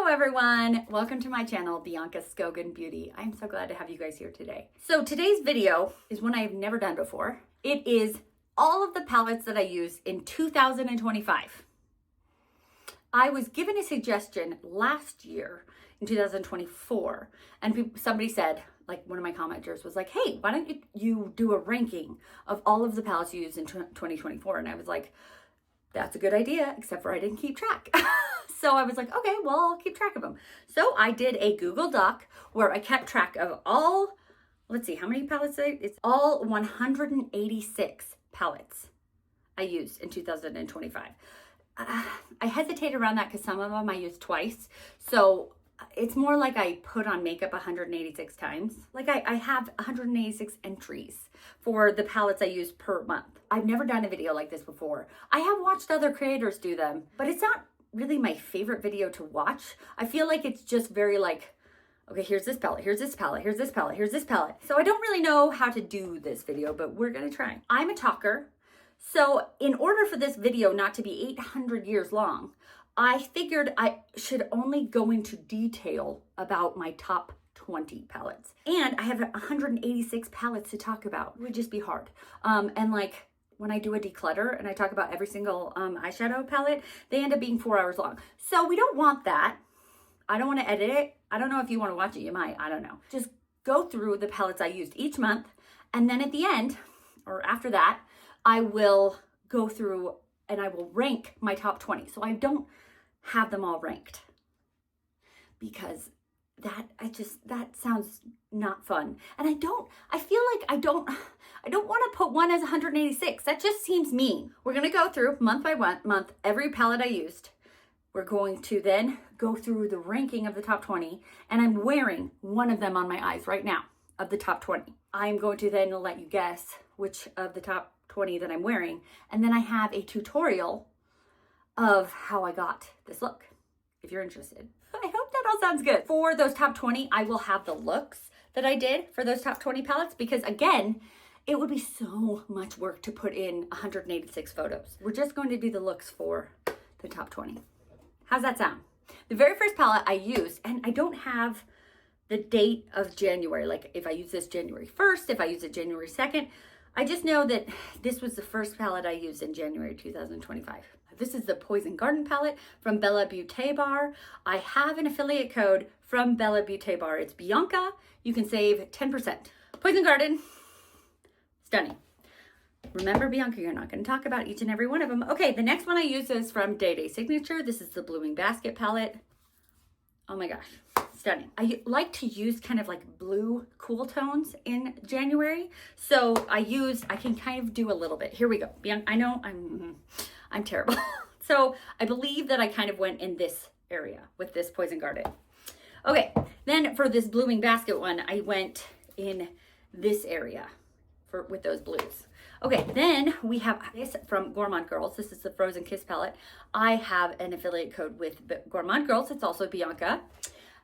everyone, welcome to my channel, BIANCASKOGENBEAUTY. I'm so glad to have you guys here today. So today's video is one I've never done before. It is all of the palettes that I use in 2025. I was given a suggestion last year in 2024, and somebody said, like one of my commenters was like, hey, why don't you do a ranking of all of the palettes you used in 2024? And I was like, that's a good idea, except for I didn't keep track. So I was like, okay, well, I'll keep track of them. So I did a Google Doc where I kept track of all, let's see, how many palettes? It's all 186 palettes I used in 2025. I hesitate around that because some of them I used twice. So it's more like I put on makeup 186 times. Like I have 186 entries for the palettes I use per month. I've never done a video like this before. I have watched other creators do them, but it's not really my favorite video to watch. I feel like it's just very like, okay, here's this palette, here's this palette, here's this palette, here's this palette. So I don't really know how to do this video, but we're gonna try. I'm a talker. So in order for this video not to be 800 years long, I figured I should only go into detail about my top 20 palettes. And I have 186 palettes to talk about. It would just be hard. And like when I do a declutter and I talk about every single eyeshadow palette, they end up being 4 hours long. So we don't want that. I don't want to edit it. I don't know if you want to watch it, you might, I don't know. Just go through the palettes I used each month. And then at the end, or after that, I will go through and I will rank my top 20. So I don't have them all ranked because that sounds not fun. And I feel like I don't want to put one as 186. That just seems mean. We're going to go through month by month, every palette I used. We're going to then go through the ranking of the top 20, and I'm wearing one of them on my eyes right now of the top 20. I'm going to then let you guess which of the top 20 that I'm wearing. And then I have a tutorial of how I got this look, if you're interested. I hope that all sounds good. For those top 20, I will have the looks that I did for those top 20 palettes because again, it would be so much work to put in 186 photos. We're just going to do the looks for the top 20. How's that sound? The very first palette I used, and I don't have the date of January, like if I use this January 1st, if I use it January 2nd, I just know that this was the first palette I used in January 2025. This is the Poison Garden palette from Bella Beauty Bar. I have an affiliate code from Bella Beauty Bar. It's Bianca. You can save 10%. Poison Garden, stunning. Remember, Bianca, you're not going to talk about each and every one of them. Okay, the next one I use is from Day Day Signature. This is the Blooming Basket palette. Oh my gosh, stunning. I like to use kind of like blue cool tones in January. So I can kind of do a little bit. Here we go. Bianca, I know I'm terrible. So I believe that I kind of went in this area with this Poison Garden. Okay, then for this Blooming Basket one, I went in this area with those blues. Okay, then we have this from Gourmande Girls. This is the Frozen Kiss palette. I have an affiliate code with Gourmande Girls. It's also Bianca.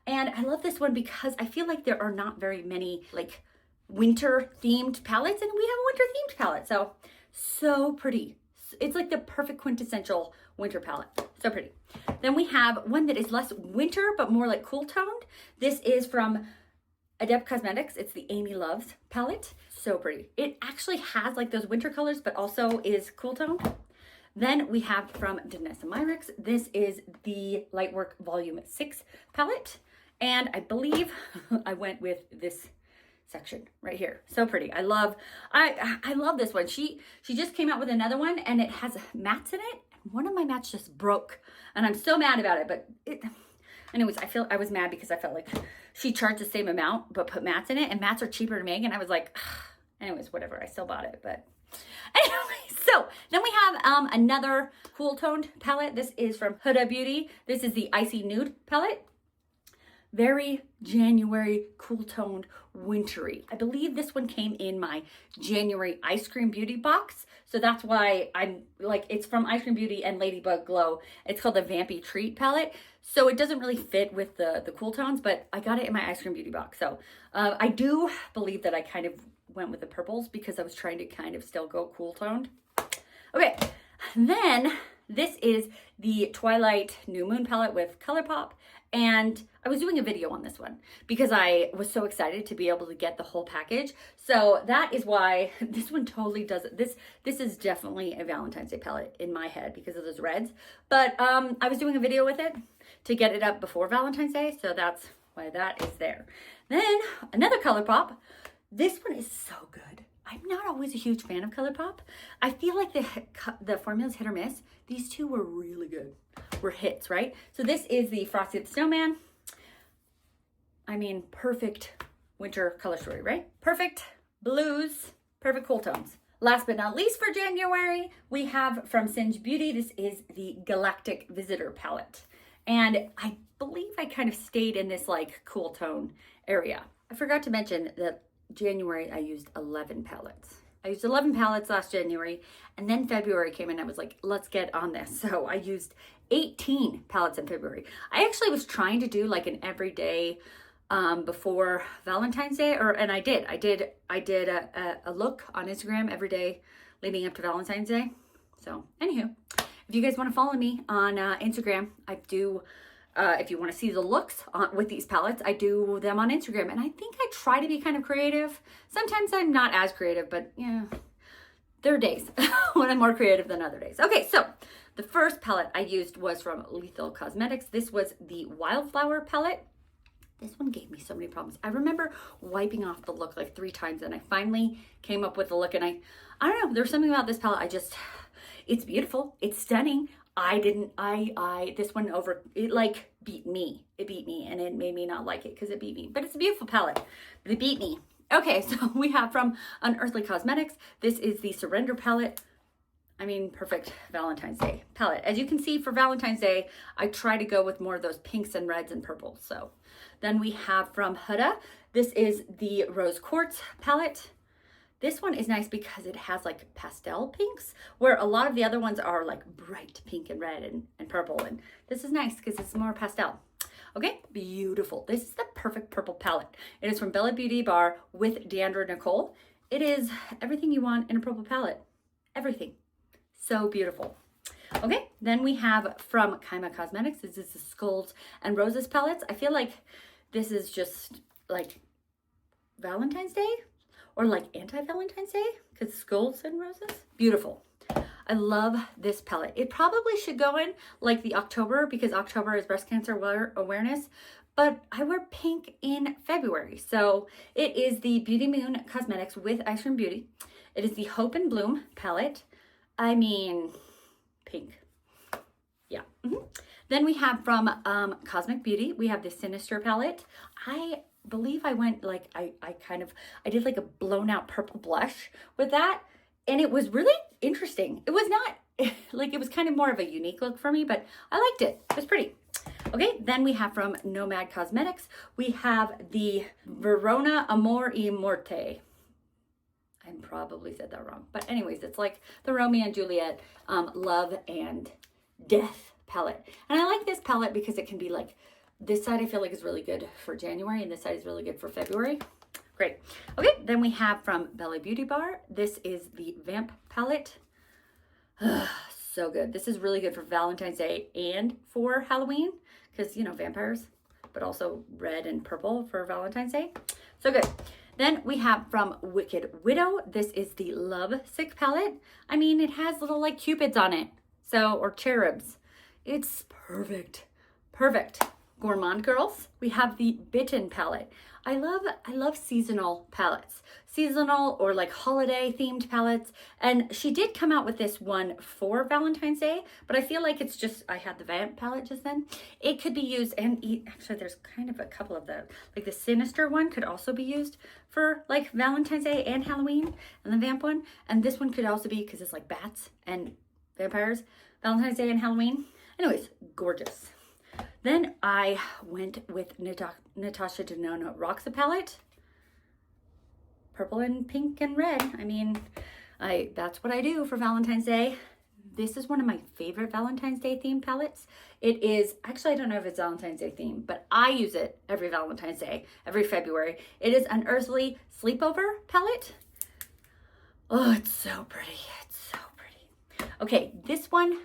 And I love this one because I feel like there are not very many like winter themed palettes, and we have a winter themed palette. So pretty. It's like the perfect quintessential winter palette. So pretty. Then we have one that is less winter, but more like cool toned. This is from Adept Cosmetics. It's the Amy Loves palette. So pretty. It actually has like those winter colors, but also is cool toned. Then we have from Denona. This is the Lightwork Volume 6 palette. And I believe I went with this section right here. So pretty. I love this one. She just came out with another one and it has mattes in it. One of my mattes just broke and I'm so mad about it, but anyways, I was mad because I felt like she charged the same amount but put mattes in it, and mattes are cheaper to make, and I was like, ugh. Anyways, whatever, I still bought it. But anyway, so then we have another cool toned palette. This is from Huda Beauty. This is the Icy Nude palette. Very January, cool toned, wintry. I believe this one came in my January Ice Cream Beauty box. So that's why I'm like, it's from Ice Cream Beauty and Ladybug Glow. It's called the Vampy Treat palette. So it doesn't really fit with the cool tones, but I got it in my Ice Cream Beauty box. So I do believe that I kind of went with the purples because I was trying to kind of still go cool toned. Okay, then This is the Twilight New Moon palette with ColourPop. And I was doing a video on this one because I was so excited to be able to get the whole package. So that is why this one totally does it. This is definitely a Valentine's Day palette in my head because of those reds. But I was doing a video with it to get it up before Valentine's Day. So that's why that is there. Then another ColourPop. This one is so good. I'm not always a huge fan of ColourPop. I feel like the formula's hit or miss. These two were really good. Were hits, right? So this is the Frosty the Snowman. I mean, perfect winter color story, right? Perfect blues, perfect cool tones. Last but not least for January, we have from Singe Beauty. This is the Galactic Visitor palette. And I believe I kind of stayed in this like cool tone area. I forgot to mention that January I used 11 palettes. I used 11 palettes last January, and then February came in. I was like, let's get on this. So I used 18 palettes in February. I actually was trying to do like an everyday before Valentine's Day, and I did a look on Instagram every day leading up to Valentine's Day. So anywho, if you guys want to follow me on Instagram, I do. If you want to see the looks with these palettes, I do them on Instagram. And I think I try to be kind of creative. Sometimes I'm not as creative, but yeah, there are days when I'm more creative than other days. Okay, so the first palette I used was from Lethal Cosmetics. This was the Wildflower palette. This one gave me so many problems. I remember wiping off the look like 3 times, and I finally came up with the look. And I don't know, there's something about this palette. It's beautiful. It's stunning. This one it like beat me. It beat me, and it made me not like it because it beat me. But it's a beautiful palette, but it beat me. Okay, so we have from Unearthly Cosmetics. This is the Surrender palette. I mean, perfect Valentine's Day palette. As you can see, for Valentine's Day, I try to go with more of those pinks and reds and purples. So then we have from Huda. This is the Rose Quartz palette. This one is nice because it has like pastel pinks, where a lot of the other ones are like bright pink and red and purple. And this is nice because it's more pastel. Okay, beautiful. This is the perfect purple palette. It is from Bella Beauty Bar with Deandra Nicole. It is everything you want in a purple palette. Everything. So beautiful. Okay, then we have from Kaima Cosmetics. This is the Skulls and Roses palettes. I feel like this is just like Valentine's Day. Or like anti-Valentine's Day, because Skulls and Roses. Beautiful. I love this palette. It probably should go in like the October, because October is breast cancer awareness, but I wear pink in February. So it is the Beauty Moon Cosmetics with Ice Cream Beauty. It is the Hope and Bloom palette. I mean, pink. Yeah. Then we have from Cosmic Beauty, we have the Sinister palette. I believe I went like, I did like a blown out purple blush with that. And it was really interesting. It was not like, it was kind of more of a unique look for me, but I liked it. It was pretty. Okay, then we have from Nomad Cosmetics, we have the Verona Amor y Morte. I probably said that wrong. But anyways, it's like the Romeo and Juliet love and death palette. And I like this palette because it can be like, this side I feel like is really good for January, and this side is really good for February. Great. Okay, then we have from Bella Beauty Bar. This is the Vamp palette. So good. This is really good for Valentine's Day and for Halloween, because, you know, vampires, but also red and purple for Valentine's Day. So good. Then we have from Wicked Widow. This is the Love Sick palette. I mean, it has little like cupids on it. So, or cherubs. It's perfect. Perfect. Gourmande girls, we have the Bitten palette. I love seasonal palettes, seasonal or like holiday themed palettes. And she did come out with this one for Valentine's Day, but I feel like it's just, I had the Vamp palette just then. It could be used, and actually there's kind of a couple of the, like the Sinister one could also be used for like Valentine's Day and Halloween, and the Vamp one. And this one could also be, because it's like bats and vampires, Valentine's Day and Halloween. Anyways, gorgeous. Then I went with Natasha Denona Roxa palette. Purple and pink and red. I mean, that's what I do for Valentine's Day. This is one of my favorite Valentine's Day themed palettes. It is, actually I don't know if it's Valentine's Day themed, but I use it every Valentine's Day, every February. It is an Earthly Sleepover palette. Oh, it's so pretty. It's so pretty. Okay, this one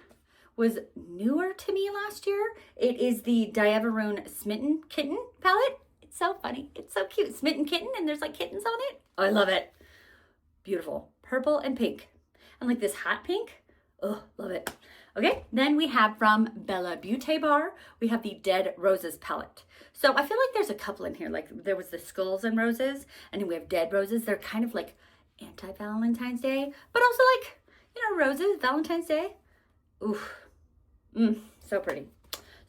was newer to me last year. It is the Diavaroon Smitten Kitten palette. It's so funny. It's so cute. Smitten Kitten, and there's like kittens on it. Oh, I love it. Beautiful. Purple and pink. And like this hot pink. Oh, love it. Okay, then we have from Bella Beauty Bar, we have the Dead Roses palette. So I feel like there's a couple in here. Like there was the Skulls and Roses, and then we have Dead Roses. They're kind of like anti-Valentine's Day, but also like, you know, roses, Valentine's Day. Oof. So pretty.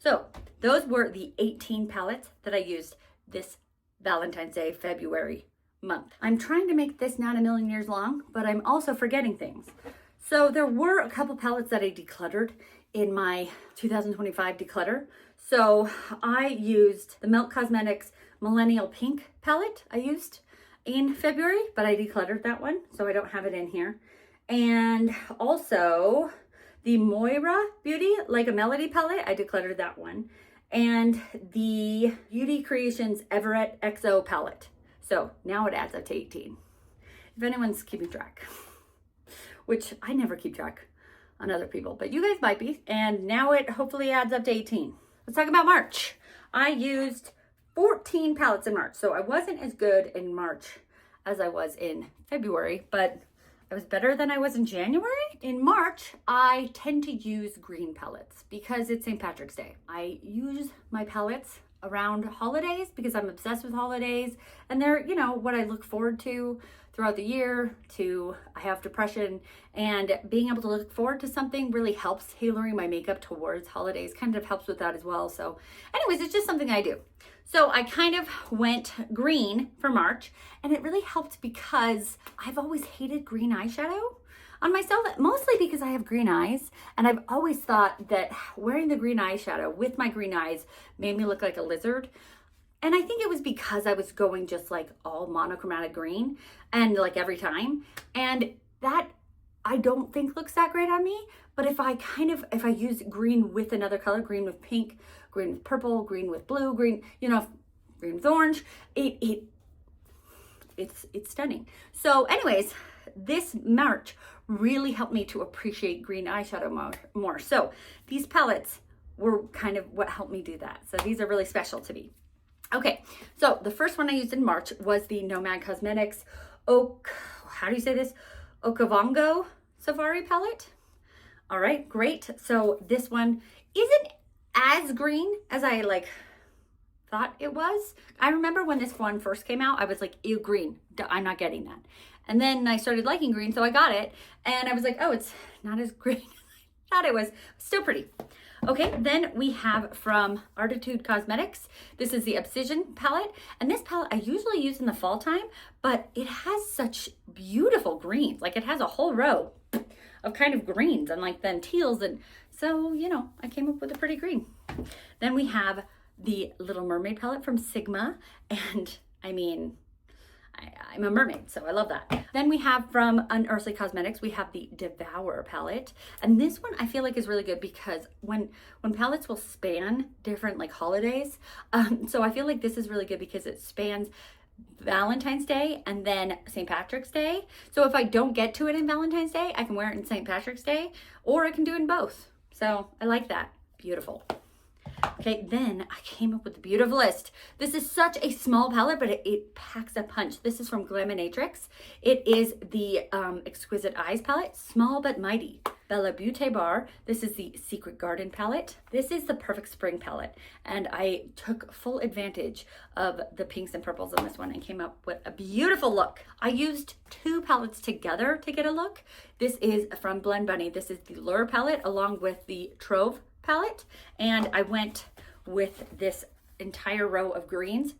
So those were the 18 palettes that I used this Valentine's Day, February month. I'm trying to make this not a million years long, but I'm also forgetting things. So there were a couple palettes that I decluttered in my 2025 declutter. So I used the Melt Cosmetics Millennial Pink palette I used in February, but I decluttered that one, so I don't have it in here. And also the Moira Beauty Like a Melody palette, I decluttered that one. And the Beauty Creations Everett XO palette. So now it adds up to 18. If anyone's keeping track, which I never keep track on other people, but you guys might be. And now it hopefully adds up to 18. Let's talk about March. I used 14 palettes in March. So I wasn't as good in March as I was in February, but I was better than I was in January. In March, I tend to use green palettes because it's St. Patrick's Day. I use my palettes around holidays because I'm obsessed with holidays, and they're, you know, what I look forward to throughout the year. I have depression, and being able to look forward to something really helps tailoring my makeup towards holidays, kind of helps with that as well. So anyways, it's just something I do. So I kind of went green for March, and it really helped because I've always hated green eyeshadow on myself, mostly because I have green eyes, and I've always thought that wearing the green eyeshadow with my green eyes made me look like a lizard. And I think it was because I was going just like all monochromatic green and like every time. And that I don't think looks that great on me. But if I use green with another color, green with pink, green with purple, green with blue, green, you know, green with orange, it's stunning. So anyways, this March really helped me to appreciate green eyeshadow more. So these palettes were kind of what helped me do that. So these are really special to me. Okay, so the first one I used in March was the Nomad Cosmetics Okavango Safari palette. All right, great. So this one isn't as green as I thought it was. I remember when this one first came out, I was like, ew, green, I'm not getting that. And then I started liking green, so I got it. And I was like, oh, it's not as green as I thought it was. Still pretty. Okay, then we have from Artitude Cosmetics. This is the Obsidian palette. And this palette I usually use in the fall time, but it has such beautiful greens. Like it has a whole row of kind of greens and then teals. And so, you know, I came up with a pretty green. Then we have the Little Mermaid palette from Sigma. And I mean, I'm a mermaid, so I love that. Then we have from Unearthly Cosmetics, we have the Devour palette. And this one I feel like is really good because when palettes will span different holidays, so I feel like this is really good because it spans Valentine's Day and then St. Patrick's Day. So if I don't get to it in Valentine's Day, I can wear it in St. Patrick's Day, or I can do it in both. So I like that. Beautiful. Okay, then I came up with the beautiful list. This is such a small palette, but it packs a punch. This is from Glaminatrix. It is the Exquisite Eyes palette, small but mighty. Bella Beauty Bar. This is the Secret Garden palette. This is the Perfect Spring palette, and I took full advantage of the pinks and purples in this one and came up with a beautiful look. I used two palettes together to get a look. This is from Blend Bunny. This is the Lure palette along with the Trove palette, and I went with this entire row of greens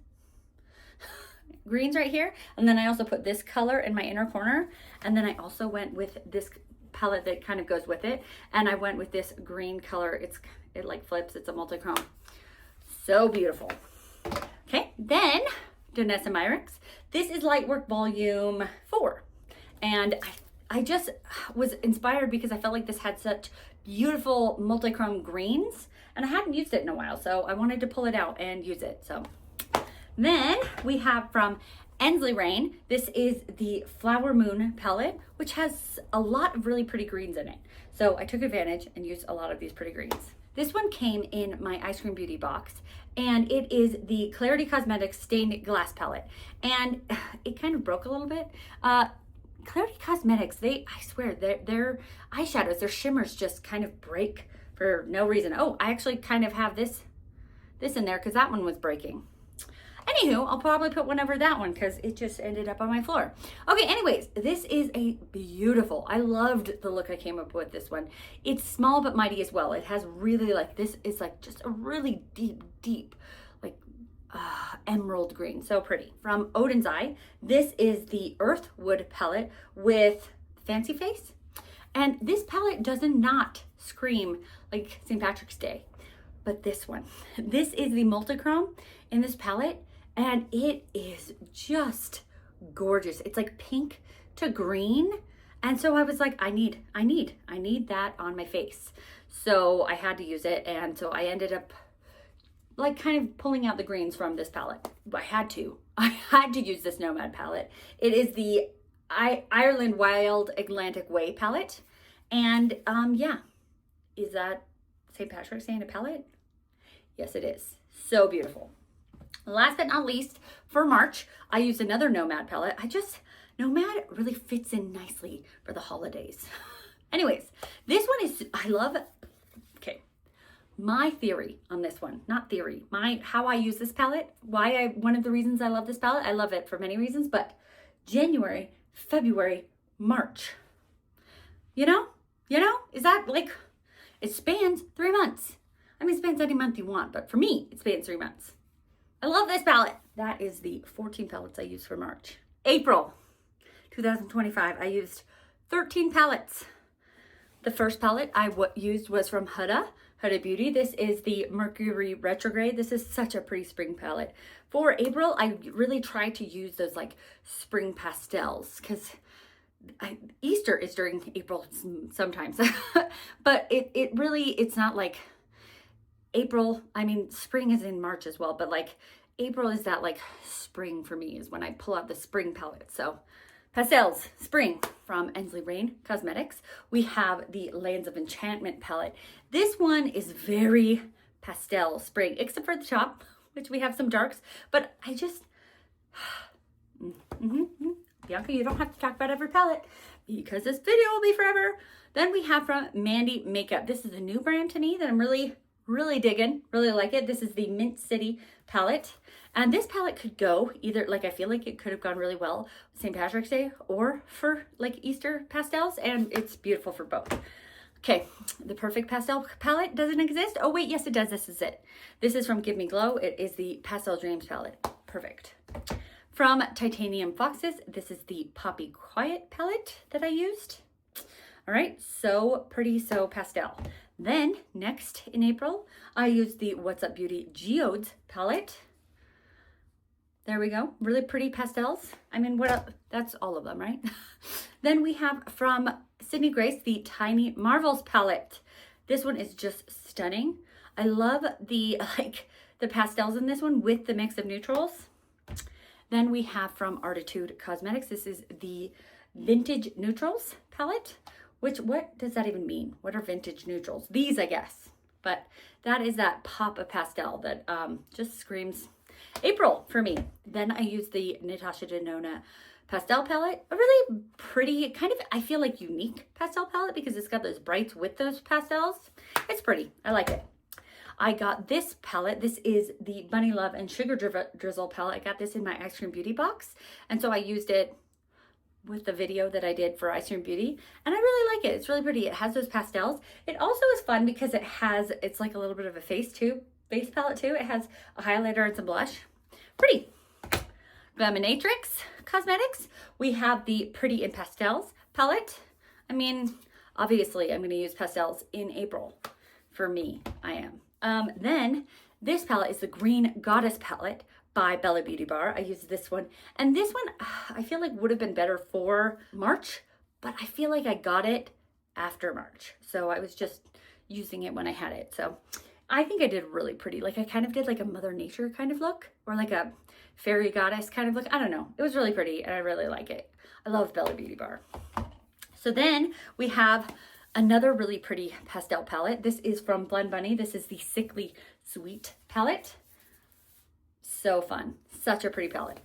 right here, and then I also put this color in my inner corner, and then I also went with this palette that kind of goes with it, and I went with this green color. It flips, it's a multi-chrome. So beautiful. Okay, then Denona Myricks. This is Lightwork Volume 4, and I just was inspired because I felt like this had such beautiful multi-chrome greens, and I hadn't used it in a while, so I wanted to pull it out and use it. So then we have from Ensley Rain. This is the Flower Moon palette, which has a lot of really pretty greens in it. So I took advantage and used a lot of these pretty greens. This one came in my Ice Cream Beauty box, and it is the Clarity Cosmetics Stained Glass palette. And it kind of broke a little bit. Clarity Cosmetics, I swear, their eyeshadows, their shimmers just kind of break for no reason. Oh, I actually kind of have this in there because that one was breaking. Anywho, I'll probably put one over that one because it just ended up on my floor. Okay, anyways, this is a beautiful, I loved the look I came up with this one. It's small but mighty as well. It has really this is like just a really deep, like emerald green, so pretty. From Odin's Eye, this is the Earthwood palette with Fancy Face. And this palette does not scream like St. Patrick's Day, but this one. This is the multichrome in this palette, and it is just gorgeous. It's like pink to green. And so I was like, I need that on my face. So I had to use it. And so I ended up like kind of pulling out the greens from this palette. I had to use this Nomad palette. It is the Ireland Wild Atlantic Way palette. And yeah, is that St. Patrick's Day in a palette? Yes, it is. So beautiful. Last but not least, for March, I used another Nomad palette. Nomad really fits in nicely for the holidays. Anyways, this one is, I love, okay, my theory on this one, not theory, how I use this palette, one of the reasons I love this palette, I love it for many reasons, but January, February, March, you know, is that like, it spans 3 months. I mean, it spans any month you want, but for me, it spans 3 months. I love this palette. That is the 14 palettes I used for March. April 2025, I used 13 palettes. The first palette I used was from Huda Beauty. This is the Mercury Retrograde. This is such a pretty spring palette. For April, I really tried to use those like spring pastels because Easter is during April sometimes. But it's not like April, I mean, spring is in March as well, but like April is that like spring for me is when I pull out the spring palette. So pastels, spring. From Ensley Rain Cosmetics, we have the Lands of Enchantment palette. This one is very pastel spring, except for the top, which we have some darks, but I just, Bianca, you don't have to talk about every palette because this video will be forever. Then we have from Mandy Makeup. This is a new brand to me that I'm really digging, really like it. This is the Mint City palette. And this palette could go either, like I feel like it could have gone really well St. Patrick's Day or for like Easter pastels, and it's beautiful for both. Okay, the perfect pastel palette doesn't exist. Oh wait, yes it does, this is it. This is from Give Me Glow. It is the Pastel Dreams palette, perfect. From Titanium Foxes, this is the Poppy Quiet palette that I used. All right, so pretty, so pastel. Then next in April, I used the What's Up Beauty Geodes palette. There we go, really pretty pastels. I mean, what else? That's all of them, right? Then we have from Sydney Grace, the Tiny Marvels palette. This one is just stunning. I love the pastels in this one with the mix of neutrals. Then we have from Artitude Cosmetics, this is the Vintage Neutrals palette. What does that even mean? What are vintage neutrals? These, I guess. But that is that pop of pastel that just screams April for me. Then I used the Natasha Denona pastel palette. A really pretty, kind of, I feel like unique pastel palette because it's got those brights with those pastels. It's pretty. I like it. I got this palette. This is the Bunny Love and Sugar Drizzle palette. I got this in my Ice Cream Beauty box. And so I used it with the video that I did for Ice Cream Beauty, and I really like it. It's really pretty. It has those pastels. It also is fun because it's like a little bit of a face palette too. It has a highlighter and some blush. Pretty. Glaminatrix Cosmetics, we have the Pretty in Pastels palette. I mean, obviously I'm going to use pastels in April. For me, I am. Then this palette is the Green Goddess palette by Bella Beauty Bar. I used this one, and this one I feel like would have been better for March, but I feel like I got it after March, so I was just using it when I had it. So I think I did really pretty. Like I kind of did like a Mother Nature kind of look, or like a fairy goddess kind of look. I don't know. It was really pretty and I really like it. I love Bella Beauty Bar. So then we have another really pretty pastel palette. This is from Blend Bunny. This is the Sickly Sweet palette. So fun. Such a pretty palette.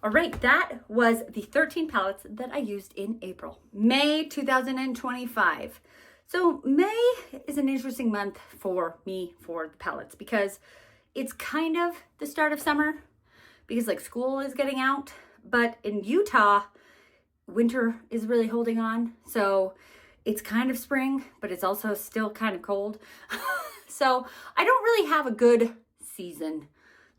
All right, that was the 13 palettes that I used in April. May 2025. So May is an interesting month for me for the palettes because it's kind of the start of summer because like school is getting out, but in Utah, winter is really holding on. So it's kind of spring, but it's also still kind of cold. So I don't really have a good season.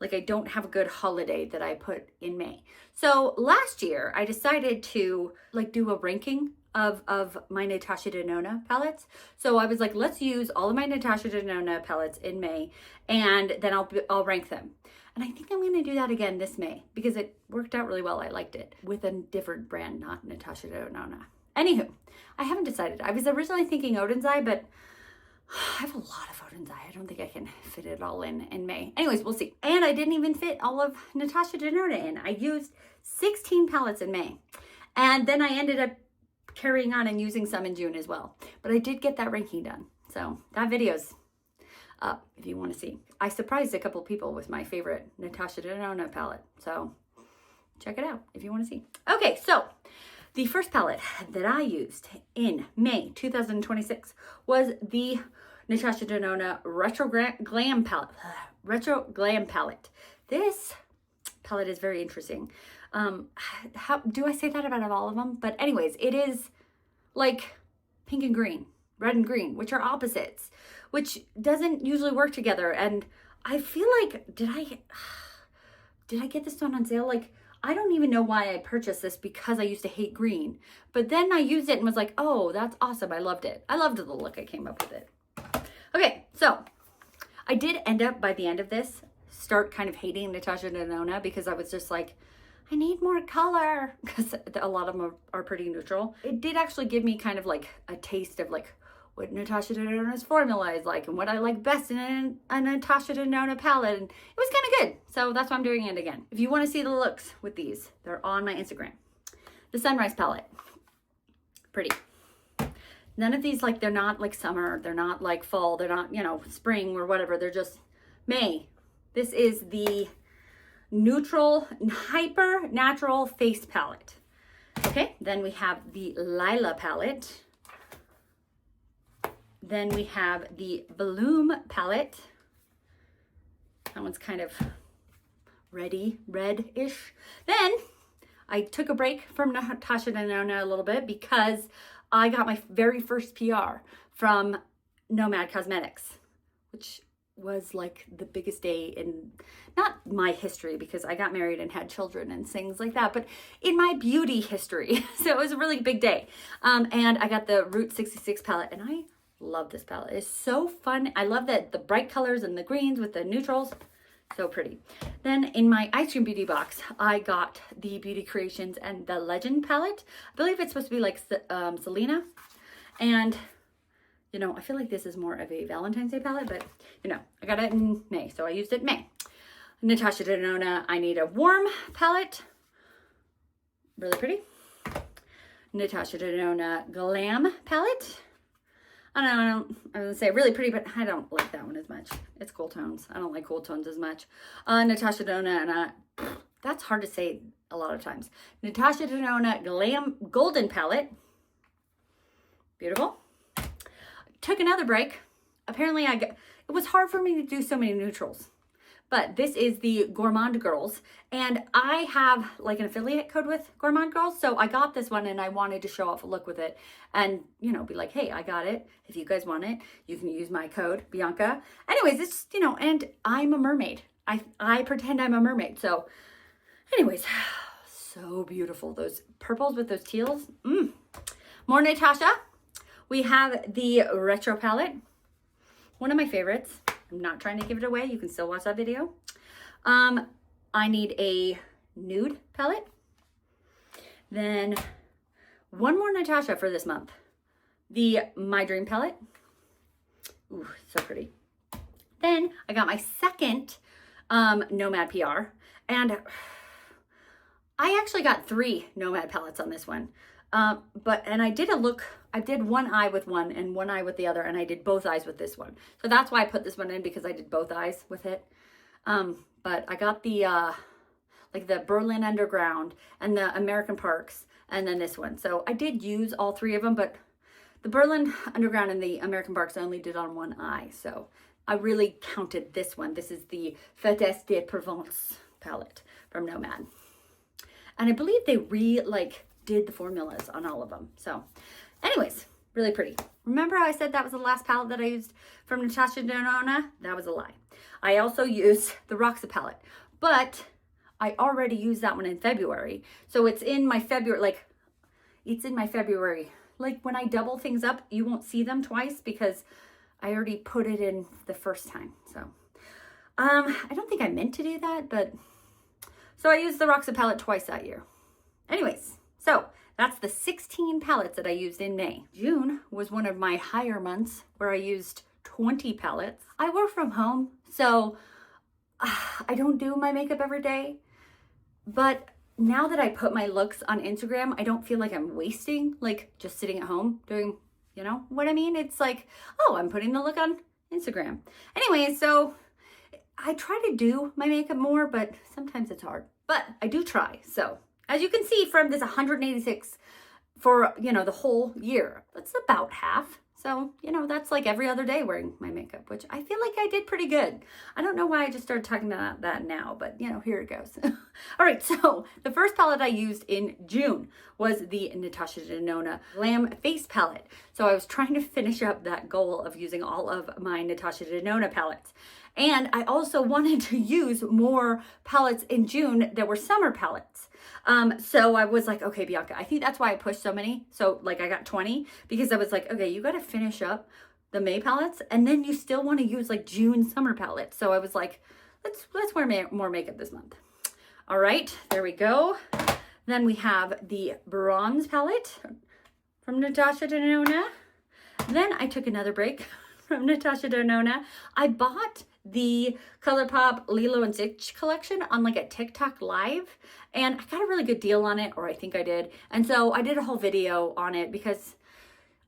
Like I don't have a good holiday that I put in May. So last year I decided to like do a ranking of my Natasha Denona palettes. So I was like, let's use all of my Natasha Denona palettes in May and then I'll rank them. And I think I'm going to do that again this May because it worked out really well. I liked it with a different brand, not Natasha Denona. Anywho, I haven't decided. I was originally thinking Odin's Eye, but I have a lot of Odin's Eye. I don't think I can fit it all in May. Anyways, we'll see. And I didn't even fit all of Natasha Denona in. I used 16 palettes in May. And then I ended up carrying on and using some in June as well. But I did get that ranking done. So that video's up if you want to see. I surprised a couple people with my favorite Natasha Denona palette. So check it out if you want to see. Okay, so the first palette that I used in May 2026 was the Natasha Denona Retro Glam palette. This palette is very interesting. How do I say that about all of them? But anyways, it is like pink and green, red and green, which are opposites, which doesn't usually work together. And I feel like, did I get this one on sale? Like, I don't even know why I purchased this because I used to hate green, but then I used it and was like, oh, that's awesome. I loved it. I loved the look I came up with it. Okay, so I did end up by the end of this start kind of hating Natasha Denona because I was just like, I need more color because a lot of them are pretty neutral. It did actually give me kind of like a taste of like what Natasha Denona's formula is like and what I like best in a Natasha Denona palette. And it was kind of good. So that's why I'm doing it again. If you want to see the looks with these, they're on my Instagram. The Sunrise palette. Pretty. None of these, like, they're not like summer. They're not like fall. They're not, you know, spring or whatever. They're just May. This is the Neutral Hyper Natural Face Palette. Okay, then we have the Lila palette. Then we have the Bloom palette. That one's kind of red-ish. Then I took a break from Natasha Denona a little bit because I got my very first PR from Nomad Cosmetics, which was like the biggest day in, not my history because I got married and had children and things like that, but in my beauty history. So it was a really big day. And I got the Route 66 palette and I love this palette. It's so fun. I love that the bright colors and the greens with the neutrals. So pretty. Then in my Ice Cream Beauty box, I got the Beauty Creations and the Legend palette. I believe it's supposed to be like Selena. And you know, I feel like this is more of a Valentine's Day palette, but you know, I got it in May, so I used it in May. Natasha Denona, I Need a Warm palette. Really pretty. Natasha Denona Glam palette. I was gonna say really pretty, but I don't like that one as much. It's cool tones. I don't like cool tones as much. Natasha Denona, and that's hard to say a lot of times. Natasha Denona Glam Golden palette. Beautiful. Took another break. Apparently it was hard for me to do so many neutrals, but this is the Gourmande Girls and I have like an affiliate code with Gourmande Girls. So I got this one and I wanted to show off a look with it and, you know, be like, hey, I got it. If you guys want it, you can use my code Bianca. Anyways, it's, you know, and I'm a mermaid. I pretend I'm a mermaid. So anyways, so beautiful. Those purples with those teals. More Natasha. We have the Retro palette, one of my favorites. I'm not trying to give it away. You can still watch that video. I need a nude palette. Then one more Natasha for this month. The My Dream palette. Ooh, so pretty. Then I got my second Nomad PR, and I actually got 3 Nomad palettes on this one. And I did I did one eye with one and one eye with the other, and I did both eyes with this one. So that's why I put this one in, because I did both eyes with it. But I got the, like the Berlin Underground and the American Parks, and then this one. So I did use all 3 of them, but the Berlin Underground and the American Parks I only did on one eye. So I really counted this one. This is the Fêtes de Provence palette from Nomad. And I believe they did the formulas on all of them. So anyways, really pretty. Remember how I said that was the last palette that I used from Natasha Denona? That was a lie. I also used the Roxa palette, but I already used that one in February. So it's in my February, like when I double things up, you won't see them twice because I already put it in the first time. So I don't think I meant to do that, but so I used the Roxa palette twice that year. Anyways, so that's the 16 palettes that I used in May. June was one of my higher months where I used 20 palettes. I work from home, so I don't do my makeup every day. But now that I put my looks on Instagram, I don't feel like I'm wasting, like just sitting at home doing, you know what I mean? It's like, oh, I'm putting the look on Instagram. Anyway, so I try to do my makeup more, but sometimes it's hard. But I do try. So as you can see from this 186 for, the whole year, that's about half. So, that's like every other day wearing my makeup, which I feel like I did pretty good. I don't know why I just started talking about that now, but here it goes. All right, so the first palette I used in June was the Natasha Denona Glam Face Palette. So I was trying to finish up that goal of using all of my Natasha Denona palettes. And I also wanted to use more palettes in June that were summer palettes. So I was like, okay, Bianca, I think that's why I pushed so many. So like I got 20 because I was like, okay, you got to finish up the May palettes and then you still want to use like June summer palettes. So I was like, let's wear more makeup this month. All right, there we go. Then we have the bronze palette from Natasha Denona. Then I took another break from Natasha Denona. I bought the ColourPop Lilo and Stitch collection on like a TikTok live, and I got a really good deal on it, or I think I did. And so I did a whole video on it because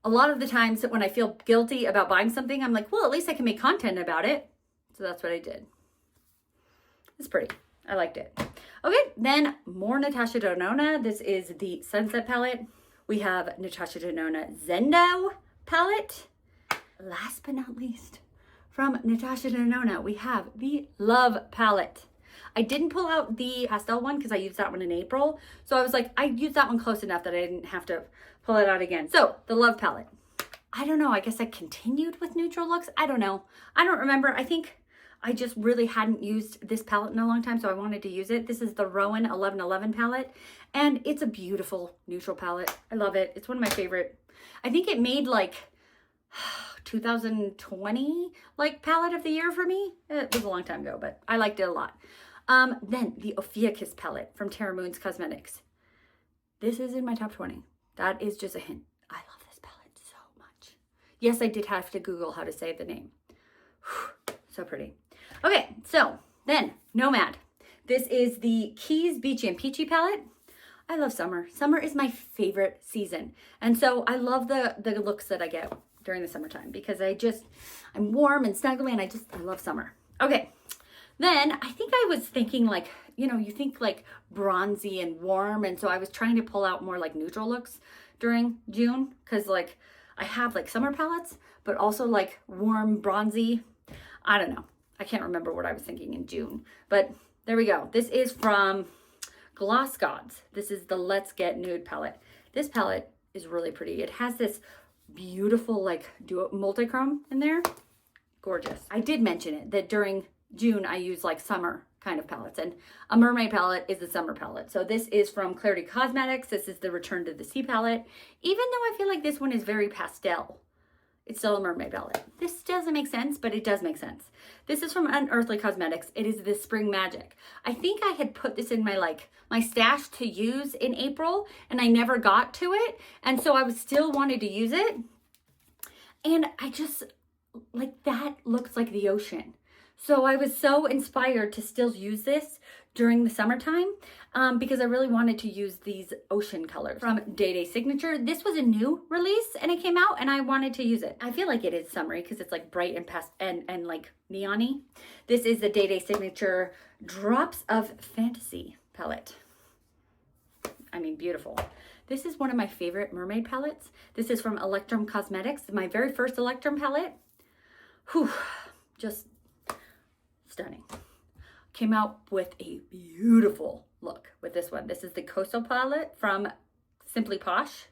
a lot of the times when I feel guilty about buying something, I'm like, well, at least I can make content about it. So that's what I did. It's pretty. I liked it. Okay, then more Natasha Denona. This is the Sunset palette. We have Natasha Denona Zendo palette. Last but not least, from Natasha Denona, we have the Love palette. I didn't pull out the pastel one because I used that one in April. So I was like, I used that one close enough that I didn't have to pull it out again. So the Love palette. I don't know. I guess I continued with neutral looks. I don't know. I don't remember. I think I just really hadn't used this palette in a long time, so I wanted to use it. This is the Rowan 1111 palette, and it's a beautiful neutral palette. I love it. It's one of my favorite. I think it made like 2020 like palette of the year for me. It was a long time ago, but I liked it a lot. Then the Ophiuchus palette from Terra Moon's Cosmetics. This is in my top 20. That is just a hint. I love this palette so much. Yes, I did have to Google how to say the name. So pretty. Okay, so then Nomad. This is the Keys Beachy and Peachy palette. I love summer. Summer is my favorite season. And so I love the looks that I get during the summertime because I'm warm and snuggly and I love summer. Okay, then I think I was thinking like, you think like bronzy and warm. And so I was trying to pull out more like neutral looks during June because like I have like summer palettes, but also like warm bronzy. I don't know. I can't remember what I was thinking in June, but there we go. This is from Gloss Gods. This is the Let's Get Nude palette. This palette is really pretty. It has this beautiful like multi-chrome in there. Gorgeous. I did mention it that during June I use like summer kind of palettes, and a mermaid palette is the summer palette. So this is from Clarity Cosmetics. This is the Return to the Sea palette. Even though I feel like this one is very pastel, it's still a mermaid palette. This doesn't make sense, but it does make sense. This is from Unearthly Cosmetics. It is the Spring Magic. I think I had put this in my stash to use in April, and I never got to it. And so I was still wanted to use it. And I just, like, that looks like the ocean. So I was so inspired to still use this during the summertime because I really wanted to use these ocean colors from Day Day Signature. This was a new release and it came out and I wanted to use it. I feel like it is summery because it's like bright and like neon-y. This is the Day Day Signature Drops of Fantasy palette. I mean, beautiful. This is one of my favorite mermaid palettes. This is from Electrum Cosmetics, my very first Electrum palette. Whew, just stunning. Came out with a beautiful look with this one. This is the Coastal palette from Simply Posh.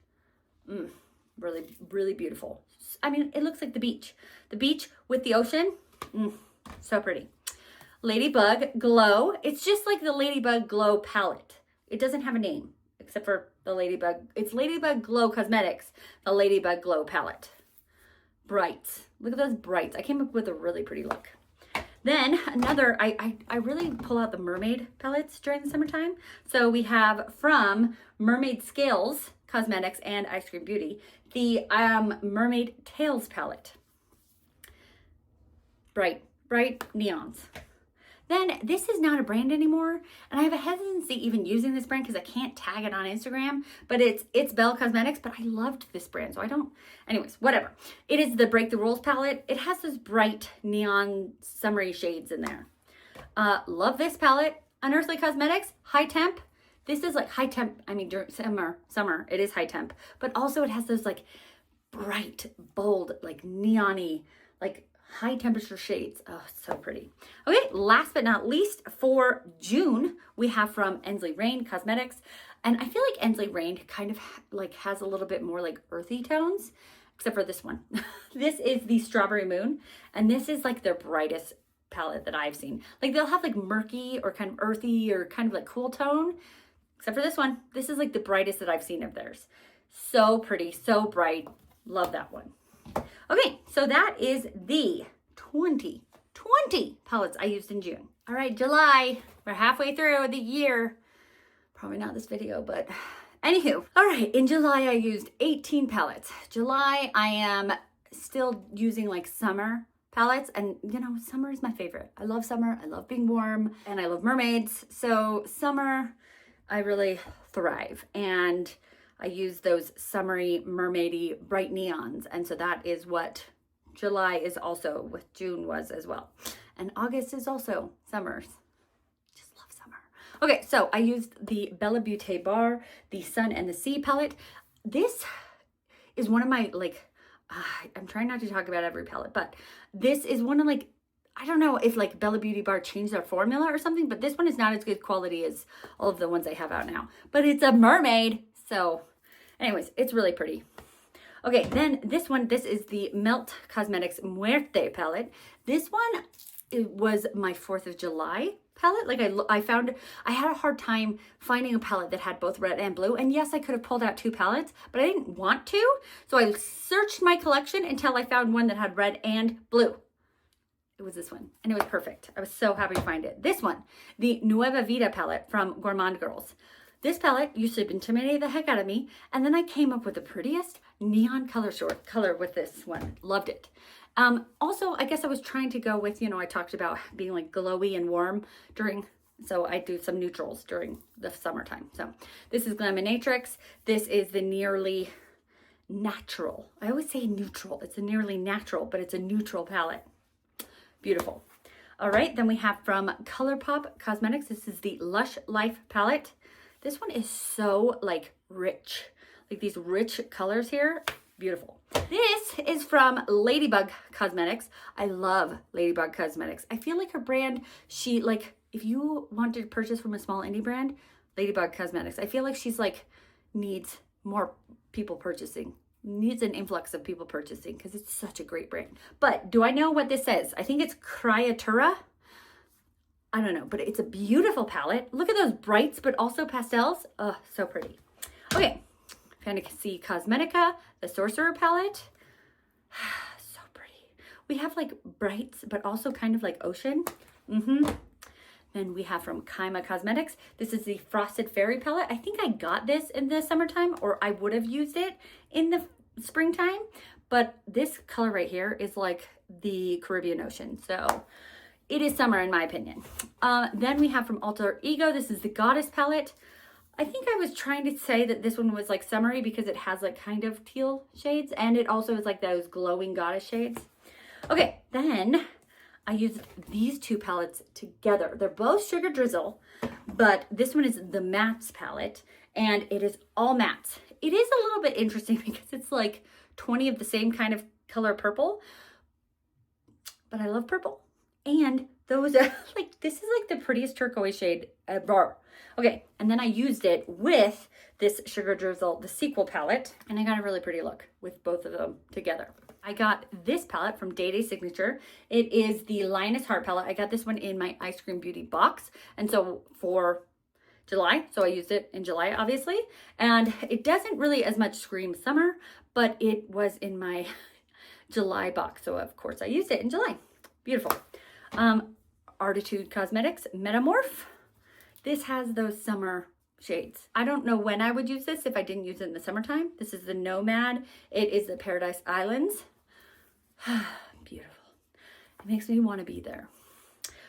Really, really beautiful. I mean, it looks like the beach. The beach with the ocean. So pretty. Ladybug Glow. It's just like the Ladybug Glow palette. It doesn't have a name except for the Ladybug. It's Ladybug Glow Cosmetics, the Ladybug Glow palette. Brights. Look at those brights. I came up with a really pretty look. Then another, I really pull out the mermaid palettes during the summertime. So we have from Mermaid Scales Cosmetics and Ice Cream Beauty, the Mermaid Tails palette. Bright neons. Then this is not a brand anymore, and I have a hesitancy even using this brand because I can't tag it on Instagram, but it's Belle Cosmetics, but I loved this brand, so I don't, anyways, whatever. It is the Break the Rules palette. It has those bright neon summery shades in there. Love this palette. Unearthly Cosmetics, High Temp. This is like high temp, I mean, during summer, it is high temp, but also it has those like bright, bold, like neon-y, like high temperature shades. Oh, so pretty. Okay, last but not least, for June, we have from Ensley Rain Cosmetics. And I feel like Ensley Rain kind of like has a little bit more like earthy tones, except for this one. This is the Strawberry Moon, and this is like their brightest palette that I've seen. Like they'll have like murky or kind of earthy or kind of like cool tone, except for this one. This is like the brightest that I've seen of theirs. So pretty, so bright. Love that one. Okay, so that is the 20 palettes I used in June. All right, July, we're halfway through the year. Probably not this video, but anywho. All right, in July I used 18 palettes. July I am still using like summer palettes, and you know, summer is my favorite. I love summer, I love being warm, and I love mermaids. So summer, I really thrive. And I use those summery, mermaidy, bright neons. And so that is what July is also, what June was as well. And August is also summers. Just love summer. Okay, so I used the Bella Beauté Bar, the Sun and the Sea palette. This is one of my, like, I'm trying not to talk about every palette, but this is one of, like, I don't know if like Bella Beauty Bar changed their formula or something, but this one is not as good quality as all of the ones I have out now. But it's a mermaid. So anyways, it's really pretty. Okay, then this one, this is the Melt Cosmetics Muerte palette. This one, it was my 4th of July palette. Like I found, I had a hard time finding a palette that had both red and blue. And yes, I could have pulled out 2 palettes, but I didn't want to. So I searched my collection until I found one that had red and blue. It was this one, and it was perfect. I was so happy to find it. This one, the Nueva Vida palette from Gourmande Girls. This palette used to intimidate the heck out of me, and then I came up with the prettiest neon color with this one. Loved it. Also, I guess I was trying to go with, you know, I talked about being like glowy and warm so I do some neutrals during the summertime. So this is Glaminatrix. This is the Nearly Natural. I always say neutral. It's a Nearly Natural, but it's a neutral palette. Beautiful. All right, then we have from ColourPop Cosmetics. This is the Lush Life palette. This one is so like rich, like these rich colors here. Beautiful. This is from Ladybug Cosmetics. I love Ladybug Cosmetics. I feel like her brand, she like, if you want to purchase from a small indie brand, Ladybug Cosmetics, I feel like she's like needs more people purchasing. Needs an influx of people purchasing because it's such a great brand. But do I know what this says? I think it's Creatura. I don't know, but it's a beautiful palette. Look at those brights, but also pastels. Oh, so pretty. Okay, Fantasy Cosmetica, the Sorcerer palette. So pretty. We have like brights, but also kind of like ocean. Then we have from Kaima Cosmetics. This is the Frosted Fairy palette. I think I got this in the summertime, or I would have used it in the springtime. But this color right here is like the Caribbean Ocean. So it is summer in my opinion. Then we have from Alter Ego, this is the Goddess palette. I think I was trying to say that this one was like summery because it has like kind of teal shades, and it also is like those glowing goddess shades. Okay, then I used these two palettes together. They're both Sugar Drizzle, but this one is the Mattes palette, and it is all mattes. It is a little bit interesting because it's like 20 of the same kind of color purple, but I love purple. And those are like, this is like the prettiest turquoise shade ever. Okay, and then I used it with this Sugar Drizzle, the Sequel palette, and I got a really pretty look with both of them together. I got this palette from Day Day Signature. It is the Lioness Heart palette. I got this one in my Ice Cream Beauty box, and so for July, so I used it in July, obviously, and it doesn't really as much scream summer, but it was in my July box, so of course I used it in July. Beautiful. Artitude Cosmetics Metamorph. This has those summer shades. I don't know when I would use this if I didn't use it in the summertime. This is the Nomad. It is the Paradise Islands. Beautiful. It makes me want to be there.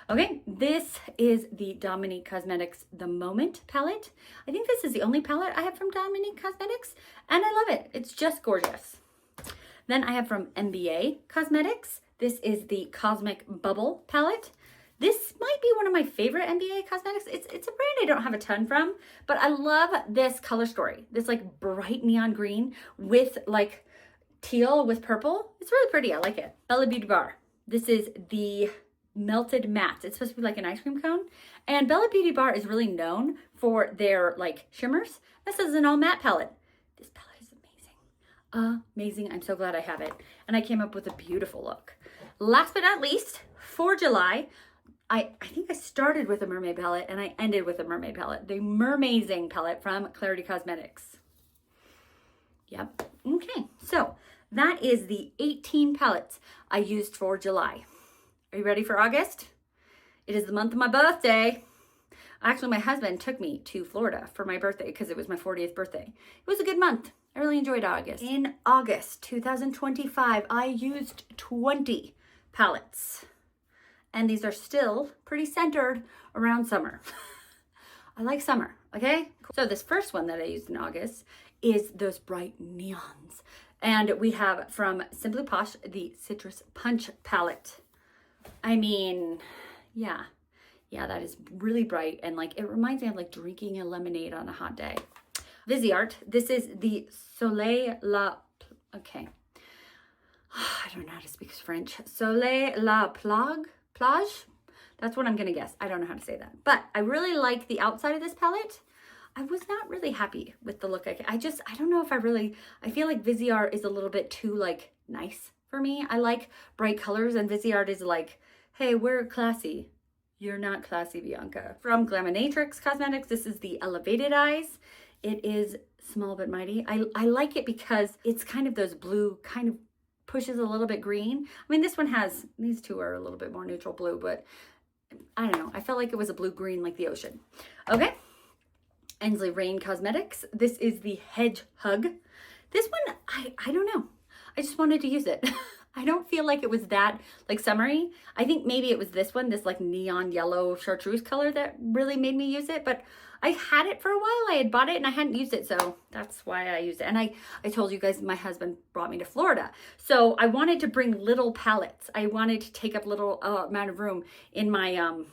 Okay, this is the Dominique Cosmetics The Moment palette. I think this is the only palette I have from Dominique Cosmetics, and I love it. It's just gorgeous. Then I have from MBA Cosmetics. This is the Cosmic Bubble palette. This might be one of my favorite MBA Cosmetics. It's a brand I don't have a ton from, but I love this color story. This like bright neon green with like teal with purple. It's really pretty. I like it. Bella Beauty Bar. This is the Melted Matte. It's supposed to be like an ice cream cone. And Bella Beauty Bar is really known for their like shimmers. This is an all matte palette. This palette is amazing. Amazing. I'm so glad I have it. And I came up with a beautiful look. Last but not least, for July, I think I started with a mermaid palette and I ended with a mermaid palette. The Mermazing palette from Clarity Cosmetics. Yep. Okay. So that is the 18 palettes I used for July. Are you ready for August? It is the month of my birthday. Actually, my husband took me to Florida for my birthday because it was my 40th birthday. It was a good month. I really enjoyed August. In August 2025, I used 20 palettes. And these are still pretty centered around summer. I like summer, okay? So this first one that I used in August is those bright neons. And we have from Simply Posh, the Citrus Punch palette. I mean, yeah, that is really bright. And like, it reminds me of like drinking a lemonade on a hot day. Viseart, this is the Soleil La, okay. I don't know how to speak French. Soleil La Plage. That's what I'm gonna guess. I don't know how to say that, but I really like the outside of this palette. I was not really happy with the look. I don't know if I feel like Viseart is a little bit too like nice for me. I like bright colors, and Viseart is like, hey, we're classy. You're not classy, Bianca. From Glaminatrix Cosmetics, this is the Elevated Eyes. It is small but mighty. I like it because it's kind of those blue, kind of pushes a little bit green. I mean, this one has, these two are a little bit more neutral blue, but I don't know. I felt like it was a blue-green like the ocean. Okay. Ensley Rain Cosmetics. This is the Hedgehog. This one, I don't know. I just wanted to use it. I don't feel like it was that like summery. I think maybe it was this one, this like neon yellow chartreuse color that really made me use it, but I had it for a while. I had bought it and I hadn't used it, so that's why I used it. And I told you guys my husband brought me to Florida, so I wanted to bring little palettes. I wanted to take up little amount of room in my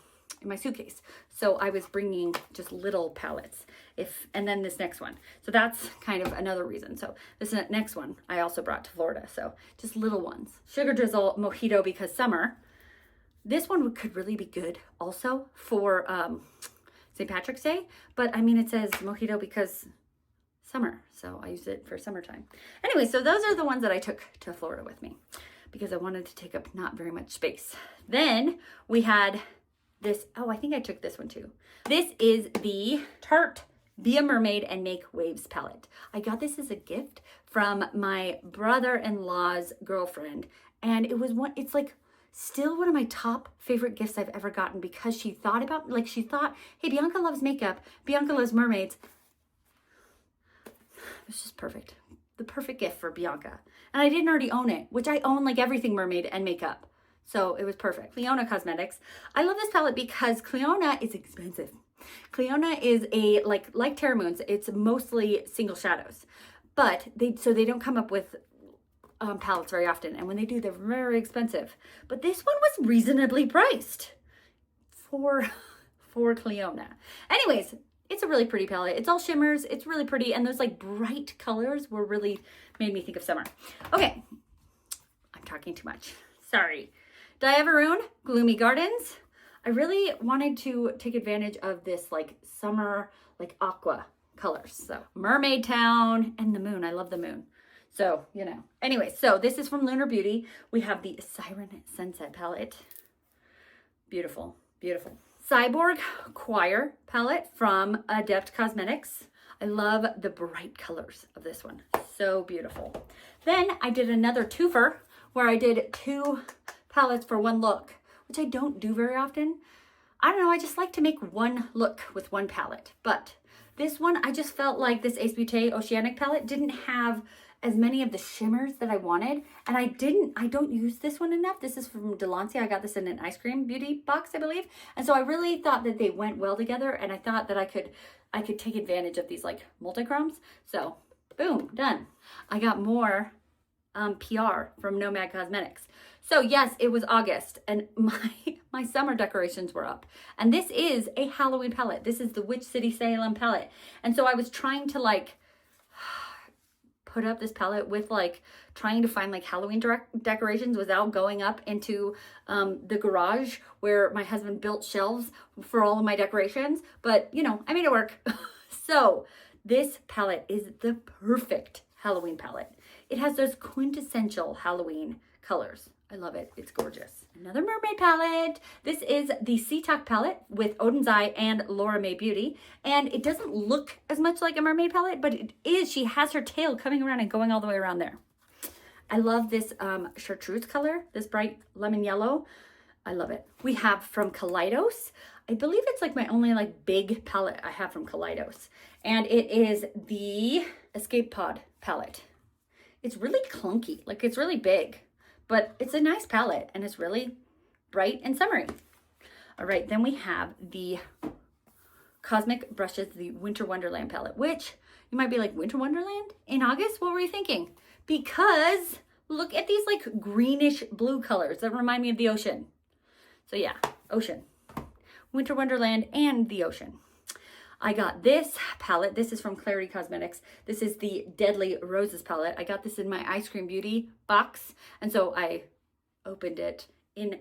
suitcase, so I was bringing just little palettes. And then this next one, so that's kind of another reason. So this next one I also brought to Florida, so just little ones. Sugar Drizzle Mojito because summer. This one could really be good also for St. Patrick's Day, but I mean, it says mojito because summer, so I use it for summertime. Anyway, so those are the ones that I took to Florida with me because I wanted to take up not very much space. Then we had this, oh, I think I took this one too. This is the Tarte Be a Mermaid and Make Waves palette. I got this as a gift from my brother-in-law's girlfriend, and it's like still one of my top favorite gifts I've ever gotten because she thought, hey, Bianca loves makeup. Bianca loves mermaids. It was just perfect. The perfect gift for Bianca. And I didn't already own it, which I own like everything mermaid and makeup. So it was perfect. Cliona Cosmetics. I love this palette because Cliona is expensive. Cliona is like Terra Moon's, it's mostly single shadows, but they don't come up with palettes very often. And when they do, they're very expensive. But this one was reasonably priced for Cliona. Anyways, it's a really pretty palette. It's all shimmers. It's really pretty. And those like bright colors were really made me think of summer. Okay, I'm talking too much. Sorry. Diaveroon Gloomy Gardens. I really wanted to take advantage of this like summer, like aqua colors. So Mermaid Town and the moon. I love the moon. So, you know. Anyway, so this is from Lunar Beauty. We have the Siren Sunset palette. Beautiful, beautiful. Cyborg Choir palette from Adept Cosmetics. I love the bright colors of this one. So beautiful. Then I did another twofer where I did 2 palettes for one look, which I don't do very often. I don't know, I just like to make one look with one palette. But this one, I just felt like this Ace Beauté Oceanic palette didn't have as many of the shimmers that I wanted. And I don't use this one enough. This is from Delancey. I got this in an Ice Cream Beauty box, I believe. And so I really thought that they went well together. And I thought that I could take advantage of these like multi-chromes. So boom, done. I got more PR from Nomad Cosmetics. So yes, it was August and my summer decorations were up. And this is a Halloween palette. This is the Witch City Salem palette. And so I was trying to like put up this palette with like trying to find like Halloween decorations without going up into the garage where my husband built shelves for all of my decorations. But you know, I made it work. So this palette is the perfect Halloween palette. It has those quintessential Halloween colors. I love it. It's gorgeous. Another mermaid palette. This is the Sea Talk palette with Odin's Eye and Laura May Beauty. And it doesn't look as much like a mermaid palette, but it is. She has her tail coming around and going all the way around there. I love this chartreuse color, this bright lemon yellow. I love it. We have from Kaleidos. I believe it's like my only like big palette I have from Kaleidos. And it is the Escape Pod palette. It's really clunky, like it's really big. But it's a nice palette and it's really bright and summery. All right, then we have the Cosmic Brushes, the Winter Wonderland palette, which you might be like, Winter Wonderland in August? What were you thinking? Because look at these like greenish blue colors that remind me of the ocean. So yeah, ocean. Winter Wonderland and the ocean. I got this palette. This is from Clarity Cosmetics. This is the Deadly Roses palette. I got this in my Ice Cream Beauty box. And so I opened it in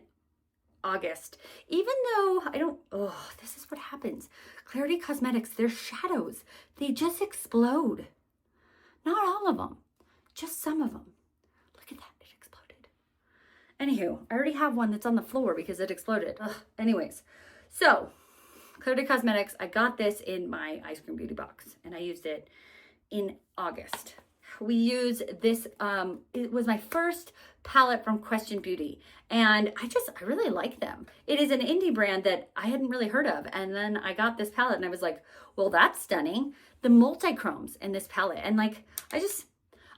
August. Even though I don't, oh, this is what happens. Clarity Cosmetics, their shadows, they just explode. Not all of them, just some of them. Look at that, it exploded. Anywho, I already have one that's on the floor because it exploded. Ugh. Anyways, so Clarity Cosmetics, I got this in my Ice Cream Beauty box and I used it in August. We use this, it was my first palette from Question Beauty and I really like them. It is an indie brand that I hadn't really heard of, and then I got this palette and I was like, well, that's stunning. The multi-chromes in this palette, and like,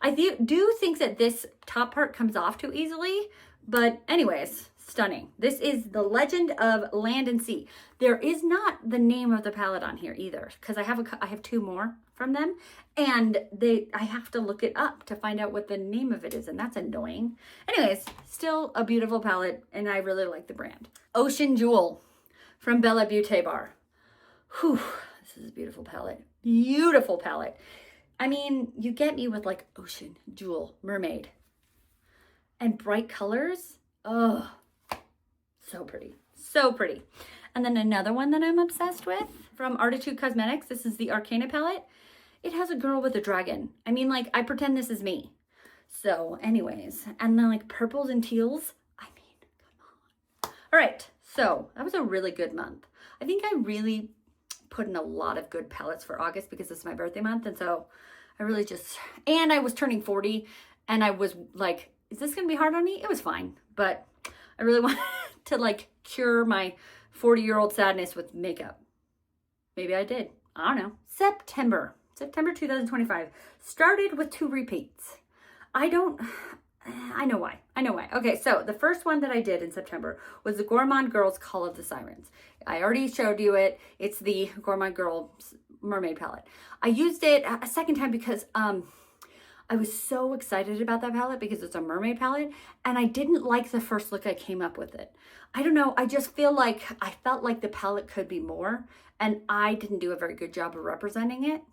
I do think that this top part comes off too easily, but anyways, stunning. This is the Legend of Land and Sea. There is not the name of the palette on here either, because I have 2 more from them, and I have to look it up to find out what the name of it is, and that's annoying. Anyways, still a beautiful palette, and I really like the brand. Ocean Jewel from Bella Beauté Bar. Whew, this is a beautiful palette. Beautiful palette. I mean, you get me with like ocean, jewel, mermaid, and bright colors. Oh, so pretty, so pretty. And then another one that I'm obsessed with from Artitude Cosmetics. This is the Arcana palette. It has a girl with a dragon. I mean, like, I pretend this is me. So anyways, and then like purples and teals. I mean, come on. All right, so that was a really good month. I think I really put in a lot of good palettes for August because it's my birthday month. And so I really and I was turning 40 and I was like, is this gonna be hard on me? It was fine, but I really wanted to like cure my 40-year-old sadness with makeup. Maybe I did, I don't know. September 2025 started with 2 repeats. I know why. I know why. Okay, so the first one that I did in September was the Gourmande Girls Call of the Sirens. I already showed you it. It's the Gourmande Girls Mermaid palette. I used it a second time because I was so excited about that palette because it's a mermaid palette, and I didn't like the first look I came up with it. I don't know, I just feel like I felt like the palette could be more, and I didn't do a very good job of representing it.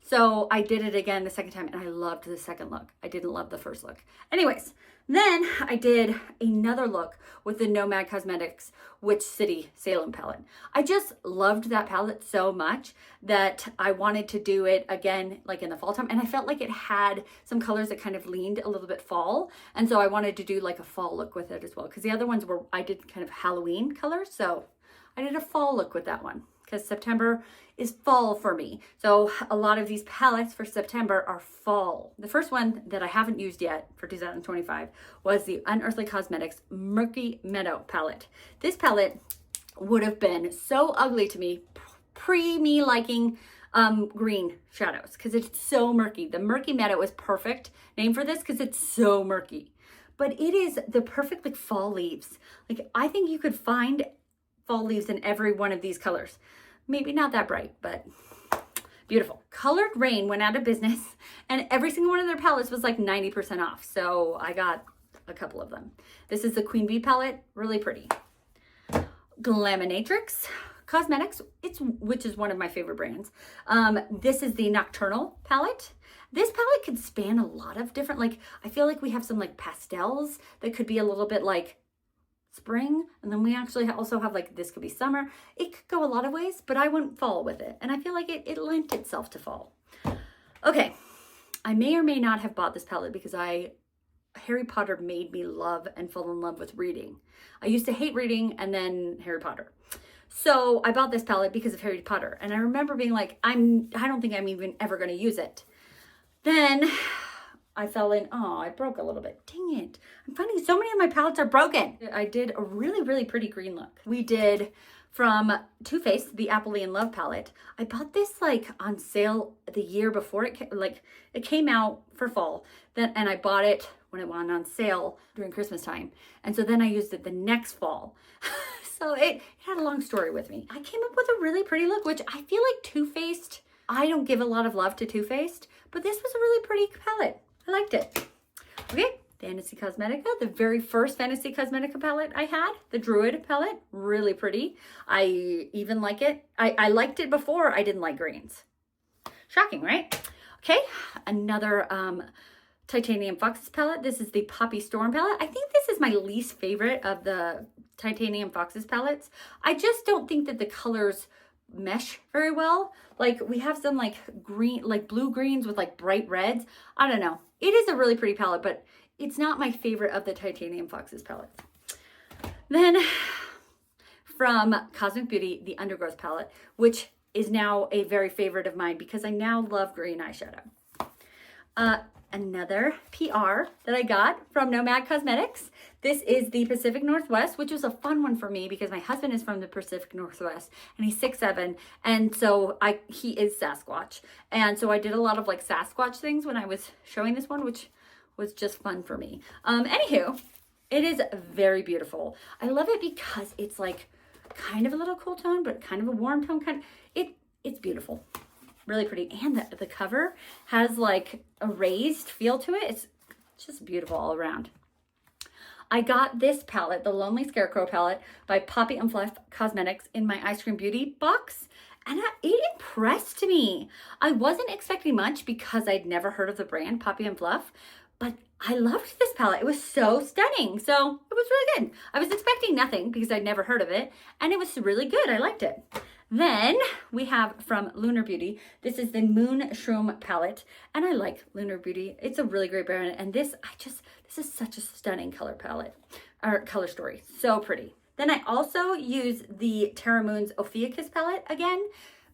So I did it again the second time, and I loved the second look. I didn't love the first look. Anyways, then I did another look with the Nomad Cosmetics Witch City Salem palette. I just loved that palette so much that I wanted to do it again, like in the fall time. And I felt like it had some colors that kind of leaned a little bit fall. And so I wanted to do like a fall look with it as well. Because the other ones were, I did kind of Halloween colors. So I did a fall look with that one, because September is fall for me. So a lot of these palettes for September are fall. The first one that I haven't used yet for 2025 was the Unearthly Cosmetics Murky Meadow palette. This palette would have been so ugly to me pre me liking green shadows, because it's so murky. The Murky Meadow is perfect name for this because it's so murky. But it is the perfect like fall leaves. Like I think you could find fall leaves in every one of these colors. Maybe not that bright, but beautiful. Colored Rain went out of business, and every single one of their palettes was like 90% off. So I got a couple of them. This is the Queen Bee palette, really pretty. Glaminatrix Cosmetics, which is one of my favorite brands. This is the Nocturnal palette. This palette could span a lot of different, like, I feel like we have some like pastels that could be a little bit like spring, and then we actually also have like, this could be summer. It could go a lot of ways, but I wouldn't fall with it, and I feel like it lent itself to fall. Okay, I may or may not have bought this palette because Harry Potter made me love and fall in love with reading. I used to hate reading, and then Harry Potter. So I bought this palette because of Harry Potter, and I remember being like, I don't think I'm even ever going to use it. Then I fell in, oh, I broke a little bit. Dang it. I'm finding so many of my palettes are broken. I did a really, really pretty green look. We did from Too Faced, the Appley in Love palette. I bought this like on sale the year before it came out for fall. And I bought it when it went on sale during Christmas time. And so then I used it the next fall. So it had a long story with me. I came up with a really pretty look, which I feel like Too Faced, I don't give a lot of love to Too Faced, but this was a really pretty palette. I liked it. Okay, Fantasy Cosmetica, the very first Fantasy Cosmetica palette I had, the Druid palette, really pretty. I even like it. I liked it before I didn't like greens. Shocking, right? Okay, another Titanium Foxes palette. This is the Poppy Storm palette. I think this is my least favorite of the Titanium Foxes palettes. I just don't think that the colors mesh very well. Like we have some like green, like blue greens with like bright reds. I don't know. It is a really pretty palette, but it's not my favorite of the Titanium Foxes palettes. Then from Cosmic Beauty, the Undergrowth palette, which is now a very favorite of mine because I now love green eyeshadow. Another PR that I got from Nomad Cosmetics. This is the Pacific Northwest, which was a fun one for me because my husband is from the Pacific Northwest and he's 6'7", and so he is Sasquatch. And so I did a lot of like Sasquatch things when I was showing this one, which was just fun for me. Anywho, it is very beautiful. I love it because it's like kind of a little cool tone, but kind of a warm tone. It's beautiful. Really pretty. And the cover has like a raised feel to it. It's just beautiful all around. I got this palette, the Lonely Scarecrow palette by Poppy and Fluff Cosmetics in my Ice Cream Beauty box. And it impressed me. I wasn't expecting much because I'd never heard of the brand Poppy and Fluff, but I loved this palette. It was so stunning. So it was really good. I was expecting nothing because I'd never heard of it, and it was really good. I liked it. Then we have from Lunar Beauty, this is the Moon Shroom palette, and I like Lunar Beauty. It's a really great brand, and this is such a stunning color palette, or color story. So pretty. Then I also use the Terra Moon's Ophiuchus palette again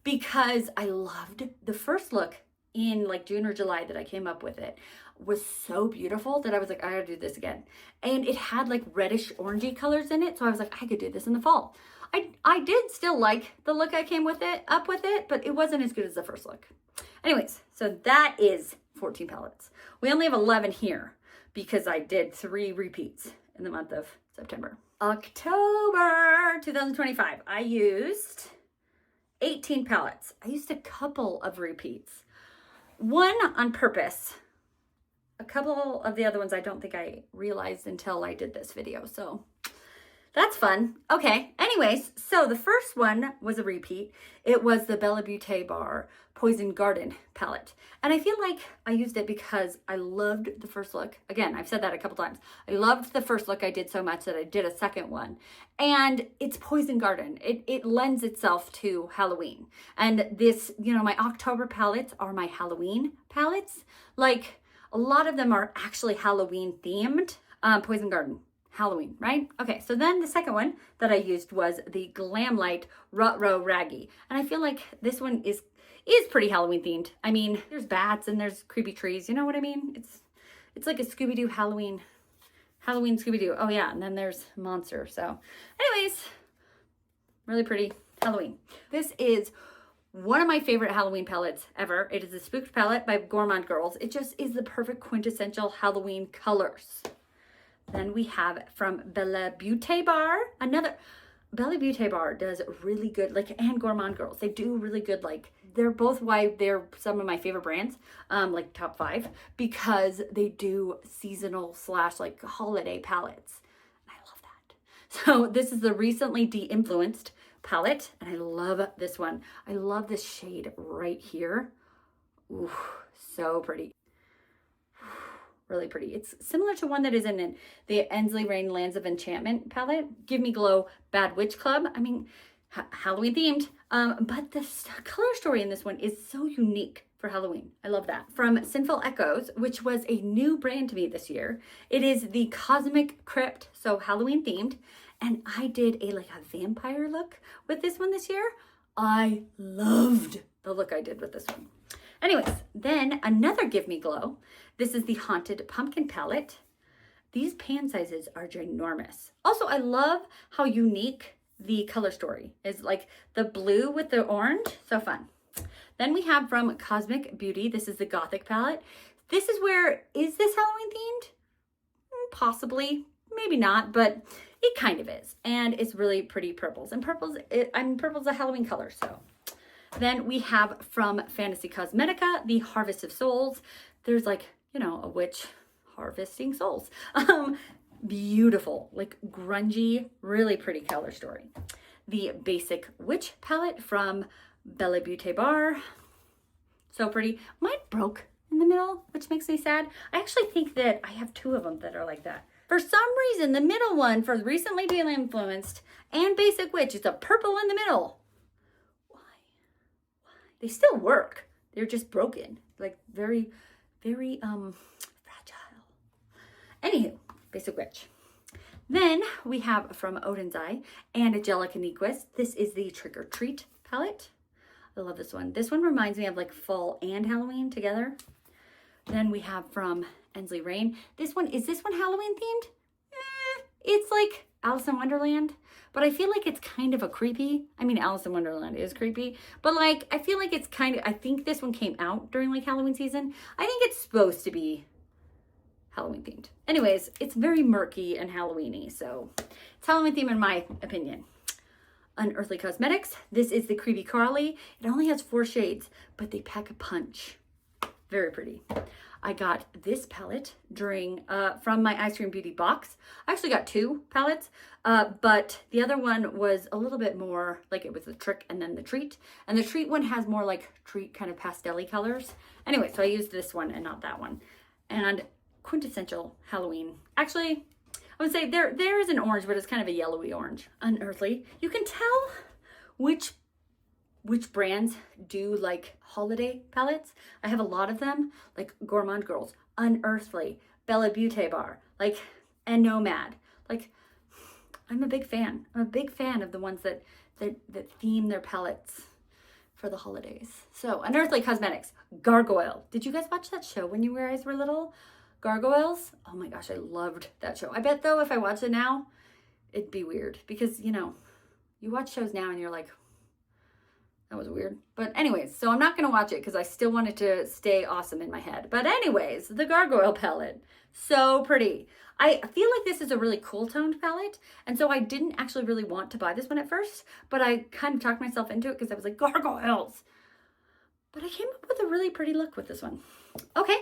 because I loved the first look in like June or July that I came up with it. Was so beautiful that I was like, I gotta do this again. And it had like reddish orangey colors in it, so I was like, I could do this in the fall. I did still like the look I came with it, but it wasn't as good as the first look. Anyways, so that is 14 palettes. We only have 11 here. because I did 3 repeats in the month of September. October 2025, I used 18 palettes. I used a couple of repeats. One on purpose. A couple of the other ones I don't think I realized until I did this video, so that's fun. Okay, anyways, so the first one was a repeat. It was the Bella Beauty Bar Poison Garden palette. And I feel like I used it because I loved the first look. Again, I've said that a couple times. I loved the first look I did so much that I did a second one. And it's Poison Garden. It lends itself to Halloween. And this, you know, my October palettes are my Halloween palettes. Like, a lot of them are actually Halloween themed. Poison Garden. Halloween, right? Okay, so then the second one that I used was the Glam Light Rut-Row Raggy. And I feel like this one is pretty Halloween themed. I mean, there's bats and there's creepy trees. You know what I mean? It's like a Scooby-Doo Halloween Scooby-Doo. Oh yeah, and then there's monster. So anyways, really pretty Halloween. This is one of my favorite Halloween palettes ever. It is a Spooked palette by Gourmande Girls. It just is the perfect quintessential Halloween colors. Then we have from Bella Beauty Bar, Bella Beauty Bar does really good, like, and Gourmande Girls. They do really good, like, they're both why they're some of my favorite brands, like top 5, because they do seasonal / like holiday palettes. And I love that. So this is the Recently De-Influenced palette, and I love this one. I love this shade right here. Ooh, so pretty. Really pretty. It's similar to one that is in the Ensley Rain Lands of Enchantment palette. Give Me Glow Bad Witch Club. I mean, Halloween themed. But the color story in this one is so unique for Halloween. I love that. From Sinful Echoes, which was a new brand to me this year. It is the Cosmic Crypt, so Halloween themed. And I did a vampire look with this one this year. I loved the look I did with this one. Anyways, then another Give Me Glow. This is the Haunted Pumpkin palette. These pan sizes are ginormous. Also, I love how unique the color story is, like the blue with the orange. So fun. Then we have from Cosmic Beauty. This is the Gothic palette. This is where, is this Halloween themed? Possibly, maybe not, but it kind of is. And it's really pretty purples. And purple's a Halloween color, so. Then we have from Fantasy Cosmetica, the Harvest of Souls. There's like, you know, a witch harvesting souls. Beautiful, like grungy, really pretty color story. The Basic Witch palette from Bella Beauty Bar. So pretty. Mine broke in the middle, which makes me sad. I actually think that I have 2 of them that are like that. For some reason, the middle one for Recently De-Influenced and Basic Witch, it's a purple in the middle. They still work. They're just broken. Like very, very fragile. Anywho, Basic Witch. Then we have from Odin's Eye and Angelica Nyquist. This is the Trick or Treat palette. I love this one. This one reminds me of like fall and Halloween together. Then we have from Ensley Rain. Is this one Halloween themed? It's like Alice in Wonderland. But I feel like it's kind of a creepy, I mean, Alice in Wonderland is creepy, but like, I feel like it's kind of, I think this one came out during like Halloween season. I think it's supposed to be Halloween themed. Anyways, it's very murky and Halloweeny, so it's Halloween themed in my opinion. Unearthly Cosmetics. This is the Creepy Carly. It only has 4 shades, but they pack a punch. Very pretty. I got this palette during from my Ice Cream Beauty box. I actually got 2 palettes, but the other one was a little bit more like it was the Trick and then the Treat. And the Treat one has more like Treat kind of pastel-y colors. Anyway, so I used this one and not that one. And quintessential Halloween. Actually, I would say there is an orange, but it's kind of a yellowy orange. Unearthly. You can tell which brands do like holiday palettes. I have a lot of them, like Gourmande Girls, Unearthly, Bella Beauty Bar, like, and Nomad. Like, I'm a big fan. I'm a big fan of the ones that theme their palettes for the holidays. So, Unearthly Cosmetics, Gargoyle. Did you guys watch that show when you guys were little? Gargoyles? Oh my gosh, I loved that show. I bet though, if I watched it now, it'd be weird because, you know, you watch shows now and you're like, That was weird. But anyways, so I'm not going to watch it because I still want it to stay awesome in my head. But anyways, the Gargoyle palette. So pretty. I feel like this is a really cool toned palette. And so I didn't actually really want to buy this one at first. But I kind of talked myself into it because I was like, gargoyles. But I came up with a really pretty look with this one. Okay.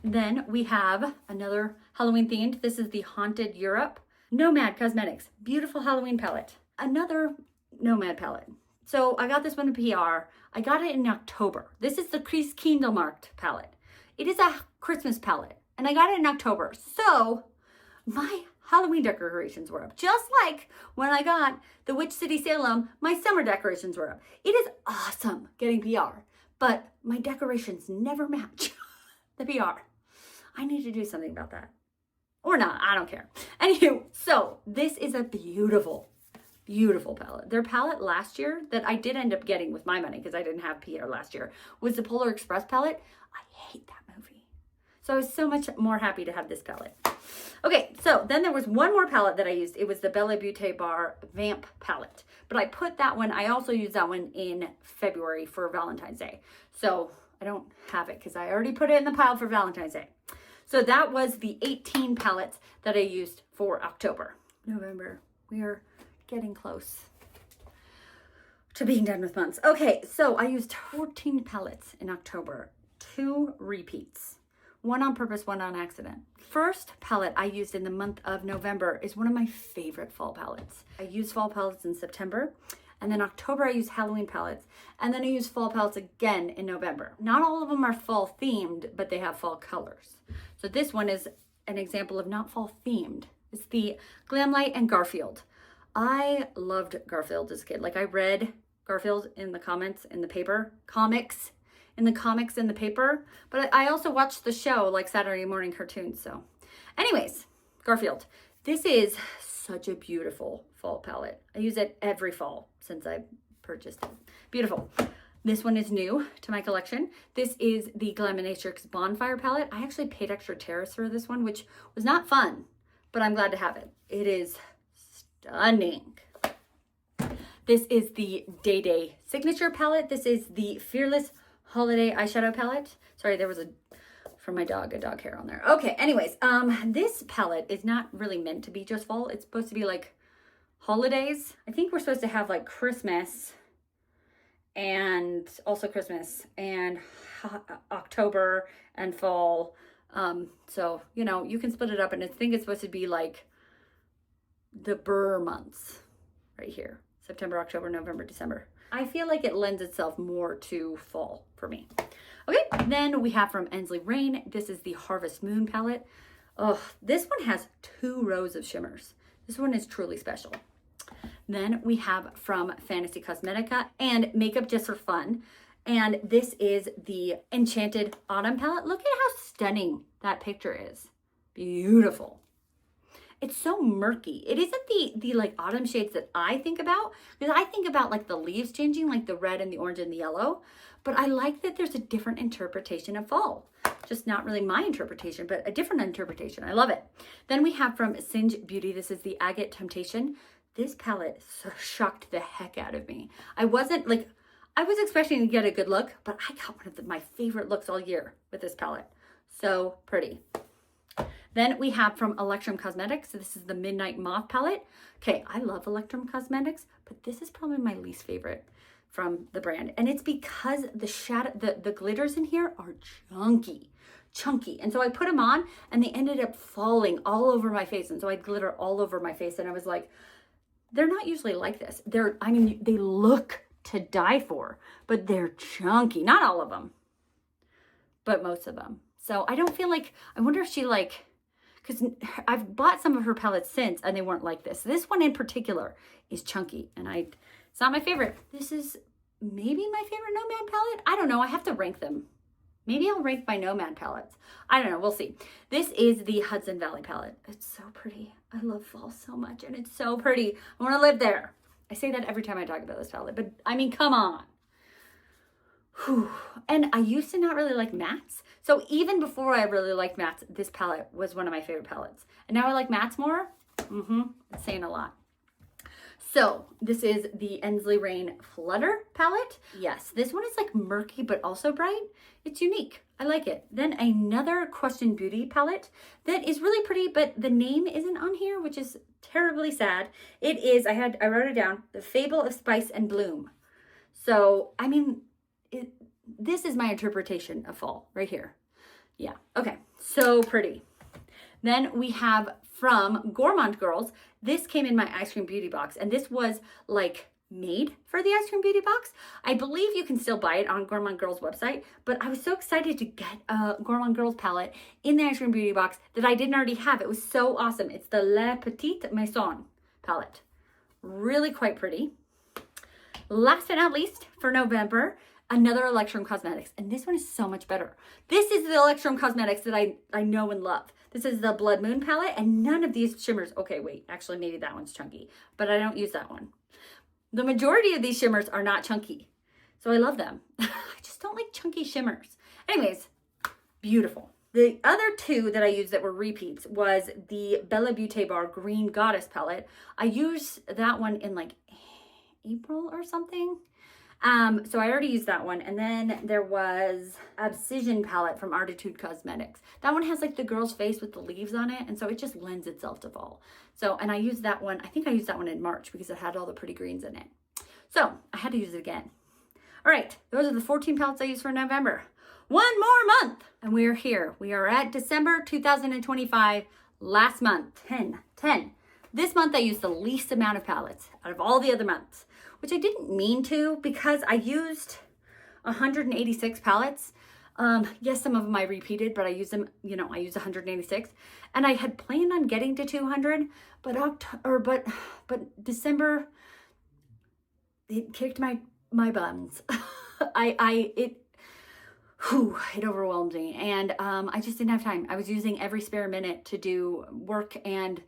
Then we have another Halloween themed. This is the Haunted Europe Nomad Cosmetics. Beautiful Halloween palette. Another Nomad palette. So I got this one in PR. I got it in October. This is the Christkindlmarkt palette. It is a Christmas palette, and I got it in October. So my Halloween decorations were up. Just like when I got the Witch City Salem, my summer decorations were up. It is awesome getting PR, but my decorations never match the PR. I need to do something about that. Or not, I don't care. Anywho, so this is a beautiful palette. Their palette last year that I did end up getting with my money because I didn't have PR last year was the Polar Express palette. I hate that movie. So I was so much more happy to have this palette. Okay, so then there was one more palette that I used. It was the Belle Beauté Bar Vamp palette. But I put that one, I also used that one in February for Valentine's Day. So I don't have it because I already put it in the pile for Valentine's Day. So that was the 18 palettes that I used for October. November, we are getting close to being done with months. Okay, so I used 14 palettes in October, 2 repeats, 1 on purpose, 1 on accident. First palette I used in the month of November is one of my favorite fall palettes. I used fall palettes in September, and then October I used Halloween palettes, and then I used fall palettes again in November. Not all of them are fall themed, but they have fall colors. So this one is an example of not fall themed. It's the Glamlight and Garfield. I loved Garfield as a kid. Like I read Garfield in the comics in the paper, in the paper, but I also watched the show like Saturday morning cartoons. So anyways, Garfield. This is such a beautiful fall palette. I use it every fall since I purchased it. Beautiful. This one is new to my collection. This is the Glaminatrix Bonfire palette. I actually paid extra terrace for this one, which was not fun, but I'm glad to have it. It is stunning. This is the Day Day Signature palette. This is the Fearless Holiday Eyeshadow palette. Sorry, there was from my dog, a dog hair on there. Okay, anyways, this palette is not really meant to be just fall. It's supposed to be like holidays. I think we're supposed to have like Christmas and also Christmas and October and fall. So, you know, you can split it up, and I think it's supposed to be like the Burr months right here. September, October, November, December. I feel like it lends itself more to fall for me. Okay, then we have from Ensley Rain. This is the Harvest Moon palette. Oh, this one has 2 rows of shimmers. This one is truly special. Then we have from Fantasy Cosmetica and Makeup Just for Fun. And this is the Enchanted Autumn palette. Look at how stunning that picture is. Beautiful. It's so murky. It isn't the like autumn shades that I think about, because I think about like the leaves changing, like the red and the orange and the yellow. But I like that there's a different interpretation of fall. Just not really my interpretation, but a different interpretation. I love it. Then we have from Singe Beauty. This is the Agate Temptation. This palette shocked the heck out of me. I was expecting to get a good look, but I got one of my favorite looks all year with this palette. So pretty. Then we have from Electrum Cosmetics. So this is the Midnight Moth palette. Okay, I love Electrum Cosmetics, but this is probably my least favorite from the brand. And it's because the glitters in here are chunky. And so I put them on and they ended up falling all over my face. And so I had glitter all over my face. And I was like, they're not usually like this. They look to die for, but they're chunky. Not all of them, but most of them. So I don't feel like, I wonder if she because I've bought some of her palettes since and they weren't like this. This one in particular is chunky and it's not my favorite. This is maybe my favorite Nomad palette. I don't know. I have to rank them. Maybe I'll rank my Nomad palettes. I don't know. We'll see. This is the Hudson Valley palette. It's so pretty. I love fall so much and it's so pretty. I want to live there. I say that every time I talk about this palette, but I mean, come on. Whew. And I used to not really like mattes. So even before I really liked mattes, this palette was one of my favorite palettes. And now I like mattes more. It's saying a lot. So this is the Ensley Rain Flutter palette. Yes, this one is like murky, but also bright. It's unique. I like it. Then another Question Beauty palette that is really pretty, but the name isn't on here, which is terribly sad. It is, I wrote it down, The Fable of Spice and Bloom. So, I mean, this is my interpretation of fall right here. Yeah, okay, so pretty. Then we have from Gourmande Girls, this came in my Ice Cream Beauty box, and this was like made for the Ice Cream Beauty box. I believe you can still buy it on Gourmande Girls website, but I was so excited to get a Gourmande Girls palette in the Ice Cream Beauty box that I didn't already have. It was so awesome. It's the La Petite Maison palette. Really quite pretty. Last but not least, for November, another Electrum Cosmetics, and this one is so much better. This is the Electrum Cosmetics that I know and love. This is the Blood Moon palette, and none of these shimmers, okay, wait, actually maybe that one's chunky, but I don't use that one. The majority of these shimmers are not chunky, so I love them. I just don't like chunky shimmers. Anyways, beautiful. The other two that I used that were repeats was the Bella Beauté Bar Green Goddess palette. I used that one in like April or something. So I already used that one. And then there was Obsession palette from Artitude Cosmetics. That one has like the girl's face with the leaves on it. And so it just lends itself to fall. So, and I used that one, I think I used that one in March because it had all the pretty greens in it. So I had to use it again. All right, those are the 14 palettes I used for November. One more month and we are here. We are at December 2025, last month, 10. This month I used the least amount of palettes out of all the other months, which I didn't mean to because I used 186 palettes. Yes, some of them I repeated, but I used them, you know, I used 186. And I had planned on getting to 200, but December, it kicked my buns. It overwhelmed me. And I just didn't have time. I was using every spare minute to do work and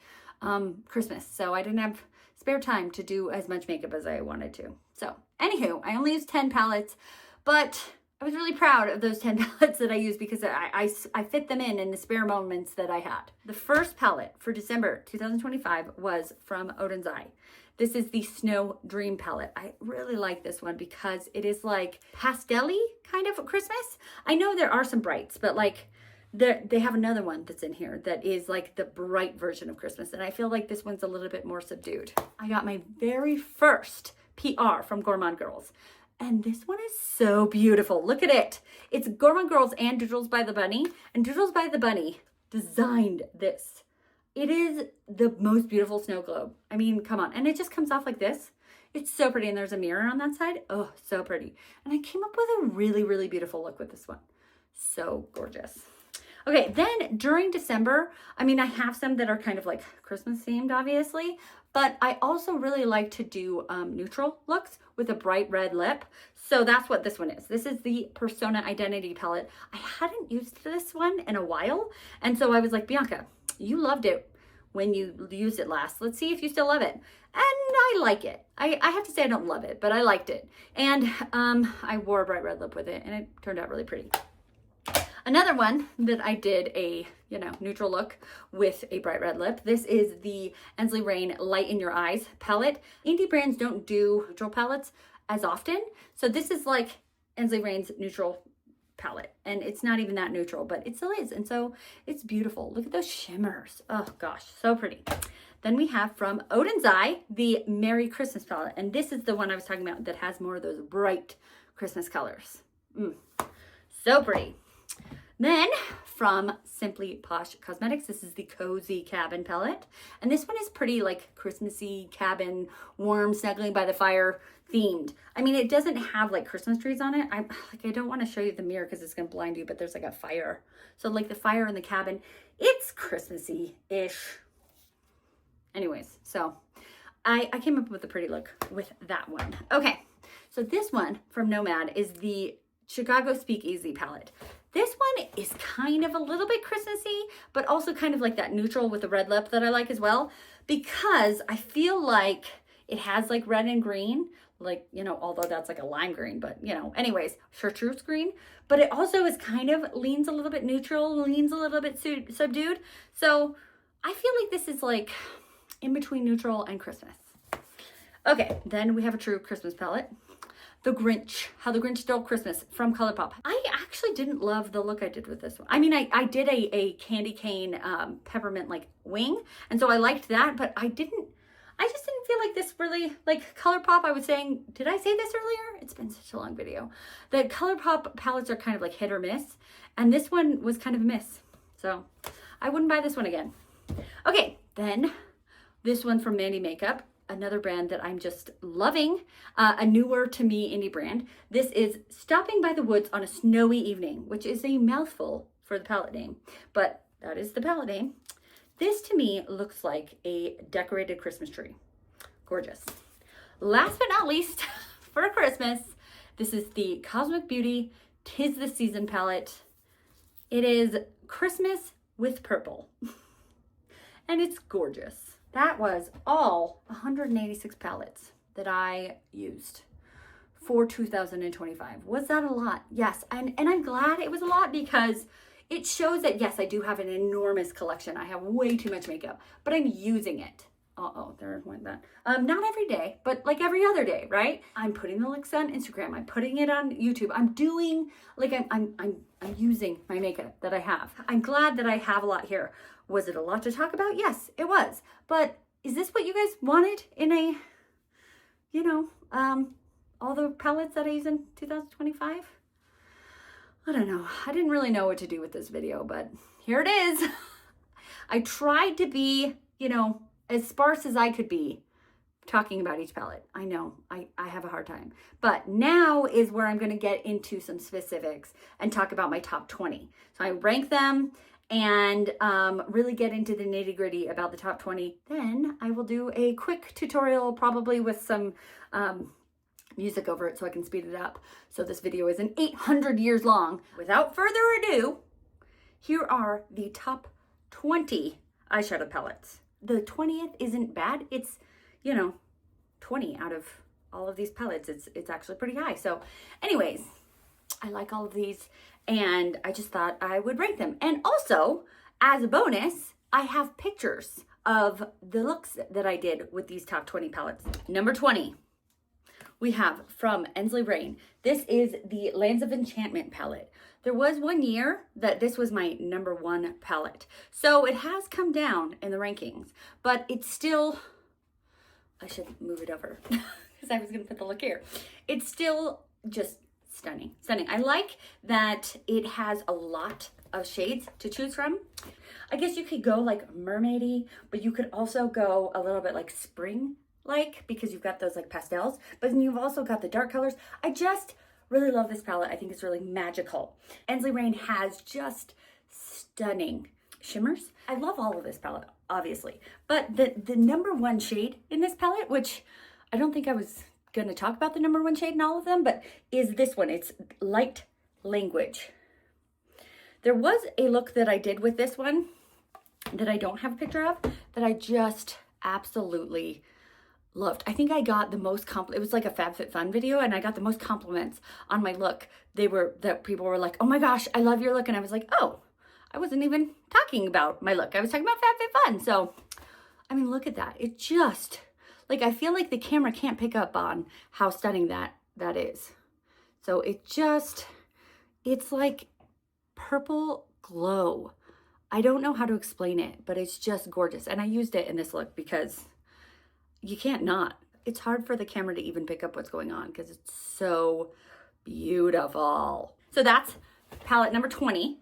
Christmas. So I didn't have spare time to do as much makeup as I wanted to. So anywho, I only used 10 palettes, but I was really proud of those 10 palettes that I used because I fit them in the spare moments that I had. The first palette for December 2025 was from Oden's Eye. This is the Snow Dream palette. I really like this one because it is like pastel-y kind of Christmas. I know there are some brights, but like they have another one that's in here that is like the bright version of Christmas. And I feel like this one's a little bit more subdued. I got my very first PR from Gourmande Girls. And this one is so beautiful. Look at it. It's Gourmande Girls and Doodles by the Bunny. And Doodles by the Bunny designed this. It is the most beautiful snow globe. I mean, come on. And it just comes off like this. It's so pretty. And there's a mirror on that side. Oh, so pretty. And I came up with a really, really beautiful look with this one. So gorgeous. Okay, then during December, I mean, I have some that are kind of like Christmas themed, obviously, but I also really like to do neutral looks with a bright red lip. So that's what this one is. This is the Persona Identity palette. I hadn't used this one in a while. And so I was like, Bianca, you loved it when you used it last. Let's see if you still love it. And I like it. I have to say I don't love it, but I liked it. And I wore a bright red lip with it and it turned out really pretty. Another one that I did a, neutral look with a bright red lip. This is the Ensley Rain Light in Your Eyes palette. Indie brands don't do neutral palettes as often. So this is like Ensley Rain's neutral palette. And it's not even that neutral, but it still is. And so it's beautiful. Look at those shimmers. Oh gosh, so pretty. Then we have from Oden's Eye, the Merry Christmas palette. And this is the one I was talking about that has more of those bright Christmas colors. So pretty. Then from Simply Posh Cosmetics, this is the Cozy Cabin palette. And this one is pretty like Christmassy cabin, warm, snuggling by the fire themed. I mean, it doesn't have like Christmas trees on it. I don't want to show you the mirror because it's going to blind you, but there's like a fire. So like the fire in the cabin, it's Christmassy-ish. Anyways, so I came up with a pretty look with that one. Okay, so this one from Nomad is the Chicago Speakeasy palette. This one is kind of a little bit Christmassy, but also kind of like that neutral with the red lip that I like as well, because I feel like it has like red and green, like, although that's like a lime green, but anyways, chartreuse green, but it also is kind of leans a little bit neutral, leans a little bit subdued. So I feel like this is like in between neutral and Christmas. Okay, then we have a true Christmas palette. The Grinch, How the Grinch Stole Christmas from ColourPop. I actually didn't love the look I did with this one. I mean, I did a candy cane peppermint like wing, and so I liked that, but I just didn't feel like this really, like ColourPop, I was saying, did I say this earlier? It's been such a long video. The ColourPop palettes are kind of like hit or miss, and this one was kind of a miss. So I wouldn't buy this one again. Okay, then this one from Mandy Makeup. Another brand that I'm just loving, a newer to me indie brand. This is Stopping by the Woods on a Snowy Evening, which is a mouthful for the palette name, but that is the palette name. This to me looks like a decorated Christmas tree. Gorgeous. Last but not least, for Christmas, this is the Cosmic Beauty 'Tis the Season palette. It is Christmas with purple, and it's gorgeous. That was all 186 palettes that I used for 2025. Was that a lot? Yes, and I'm glad it was a lot because it shows that, yes, I do have an enormous collection. I have way too much makeup, but I'm using it. Uh-oh, there went that. Not every day, but like every other day, right? I'm putting the looks on Instagram. I'm putting it on YouTube. I'm doing, like, I'm using my makeup that I have. I'm glad that I have a lot here. Was it a lot to talk about? Yes, it was. But is this what you guys wanted in a, you know, all the palettes that I use in 2025? I don't know. I didn't really know what to do with this video, but here it is. I tried to be, you know, as sparse as I could be talking about each palette. I know I have a hard time, but now is where I'm going to get into some specifics and talk about my top 20. So I rank them and really get into the nitty gritty about the top 20. Then I will do a quick tutorial, probably with some music over it so I can speed it up. So this video isn't 800 years long. Without further ado, here are the top 20 eyeshadow palettes. The 20th isn't bad. It's, you know, 20 out of all of these palettes. It's actually pretty high. So anyways, I like all of these and I just thought I would rank them. And also, as a bonus, I have pictures of the looks that I did with these top 20 palettes. Number 20, we have from Ensley Rain. This is the Lands of Enchantment palette. There was one year that this was my number 1 palette. So it has come down in the rankings, but it's still, I should move it over because I was gonna put the look here. It's still just stunning, stunning. I like that it has a lot of shades to choose from. I guess you could go like mermaidy, but you could also go a little bit like spring-like because you've got those like pastels, but then you've also got the dark colors. I just really love this palette. I think it's really magical. Ensley Rain has just stunning shimmers. I love all of this palette, obviously, but the number 1 shade in this palette, which I don't think I was gonna talk about the number 1 shade in all of them, but is this one. It's Light Language. There was a look that I did with this one that I don't have a picture of that I just absolutely loved. I think I got the most it was like a FabFitFun video and I got the most compliments on my look. That people were like, oh my gosh, I love your look. And I was like, oh, I wasn't even talking about my look. I was talking about FabFitFun. So, I mean, look at that. It just, like, I feel like the camera can't pick up on how stunning that is. So it's like purple glow. I don't know how to explain it, but it's just gorgeous. And I used it in this look because you can't not. It's hard for the camera to even pick up what's going on because it's so beautiful. So that's palette number 20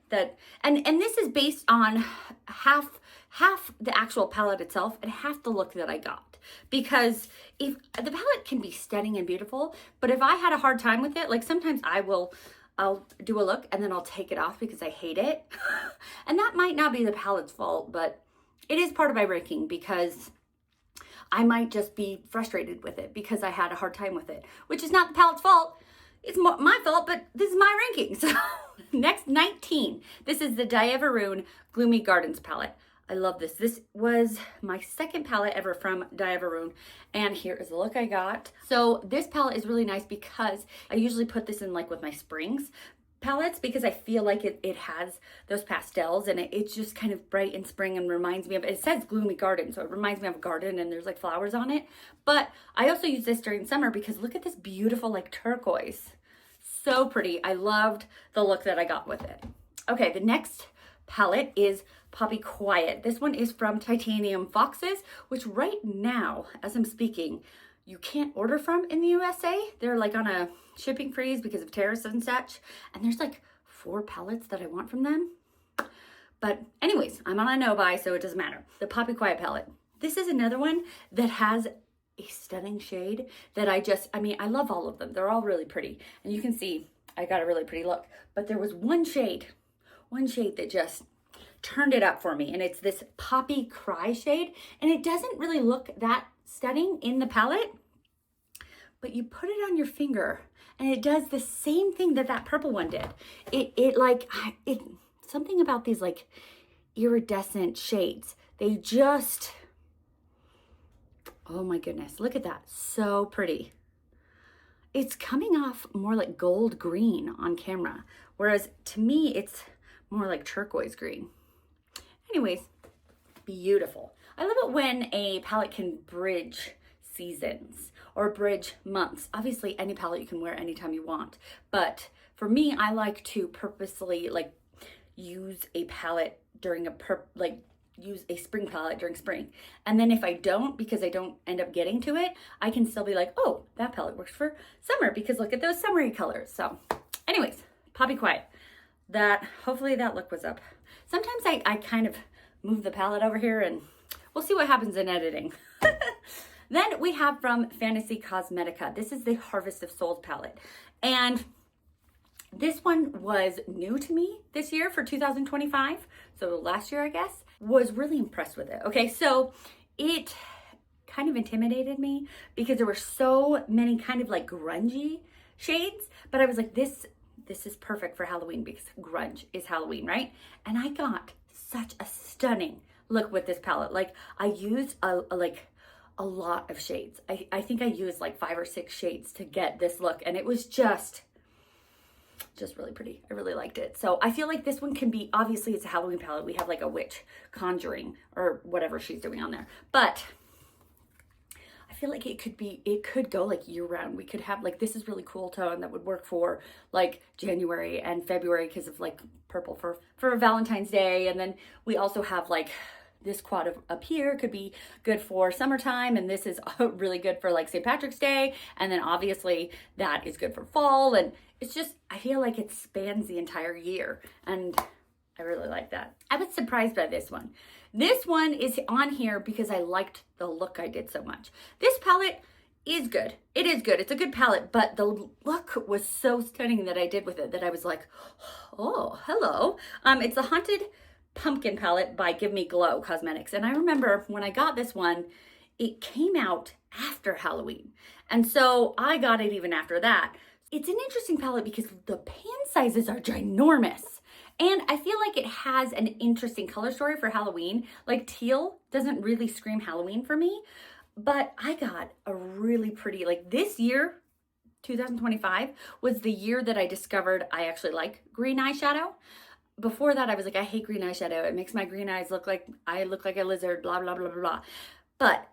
and this is based on half the actual palette itself and half the look that I got. Because if the palette can be stunning and beautiful, but if I had a hard time with it, like sometimes I'll do a look and then I'll take it off because I hate it. And that might not be the palette's fault, but it is part of my ranking because I might just be frustrated with it because I had a hard time with it, which is not the palette's fault. It's my fault, but this is my ranking. So next, 19. This is the Diaveroon Gloomy Gardens palette. I love this. This was my second palette ever from Diaveroon, and here is the look I got. So this palette is really nice because I usually put this in like with my springs, palettes because I feel like it has those pastels and it's just kind of bright in spring and reminds me of, it says gloomy garden, so it reminds me of a garden and there's like flowers on it. But I also use this during summer because look at this beautiful like turquoise. So pretty. I loved the look that I got with it. Okay, the next palette is Poppy Quiet. This one is from Titanium Foxes, which right now, as I'm speaking, you can't order from in the USA. They're like on a shipping freeze because of tariffs and such. And there's like 4 palettes that I want from them. But anyways, I'm on a no buy, so it doesn't matter. The Poppy Quiet palette. This is another one that has a stunning shade that I mean, I love all of them. They're all really pretty. And you can see I got a really pretty look. But there was one shade that just turned it up for me. And it's this Poppy Cry shade. And it doesn't really look that stunning in the palette, but you put it on your finger and it does the same thing that that purple one did. It something about these like iridescent shades. They just, oh my goodness, look at that. So pretty. It's coming off more like gold green on camera, whereas to me, it's more like turquoise green. Anyways, beautiful. I love it when a palette can bridge seasons or bridge months. Obviously, any palette you can wear anytime you want. But for me, I like to purposely like use a palette during use a spring palette during spring. And then if I don't, because I don't end up getting to it, I can still be like, oh, that palette works for summer because look at those summery colors. So anyways, Poppy Quiet. Hopefully that look was up. Sometimes I kind of move the palette over here and we'll see what happens in editing. Then we have from Fantasy Cosmetica. This is the Harvest of Souls palette. And this one was new to me this year for 2025. So last year, I guess, was really impressed with it. Okay, so it kind of intimidated me because there were so many kind of like grungy shades, but I was like, this is perfect for Halloween because grunge is Halloween, right? And I got such a stunning look with this palette. Like I used a lot of shades. I think I used like 5 or 6 shades to get this look, and it was just really pretty. I really liked it. So I feel like this one can be, obviously it's a Halloween palette. We have like a witch conjuring or whatever she's doing on there, but I feel like it could go like year round. We could have like, this is really cool tone that would work for like January and February because of like purple for Valentine's Day. And then we also have like this quad up here could be good for summertime, and this is really good for like St. Patrick's Day, and then obviously that is good for fall, and it's just, I feel like it spans the entire year, and I really like that. I was surprised by this one. This one is on here because I liked the look I did so much. This palette is good. It is good. It's a good palette, but the look was so stunning that I did with it that I was like, oh, hello. It's a Haunted Pumpkin palette by Give Me Glow Cosmetics. And I remember when I got this one, it came out after Halloween. And so I got it even after that. It's an interesting palette because the pan sizes are ginormous. And I feel like it has an interesting color story for Halloween. Like teal doesn't really scream Halloween for me, but I got a really pretty, like this year, 2025 was the year that I discovered I actually like green eyeshadow. Before that, I was like, I hate green eyeshadow. It makes my green eyes look like I look like a lizard, blah, blah, blah, blah, blah. But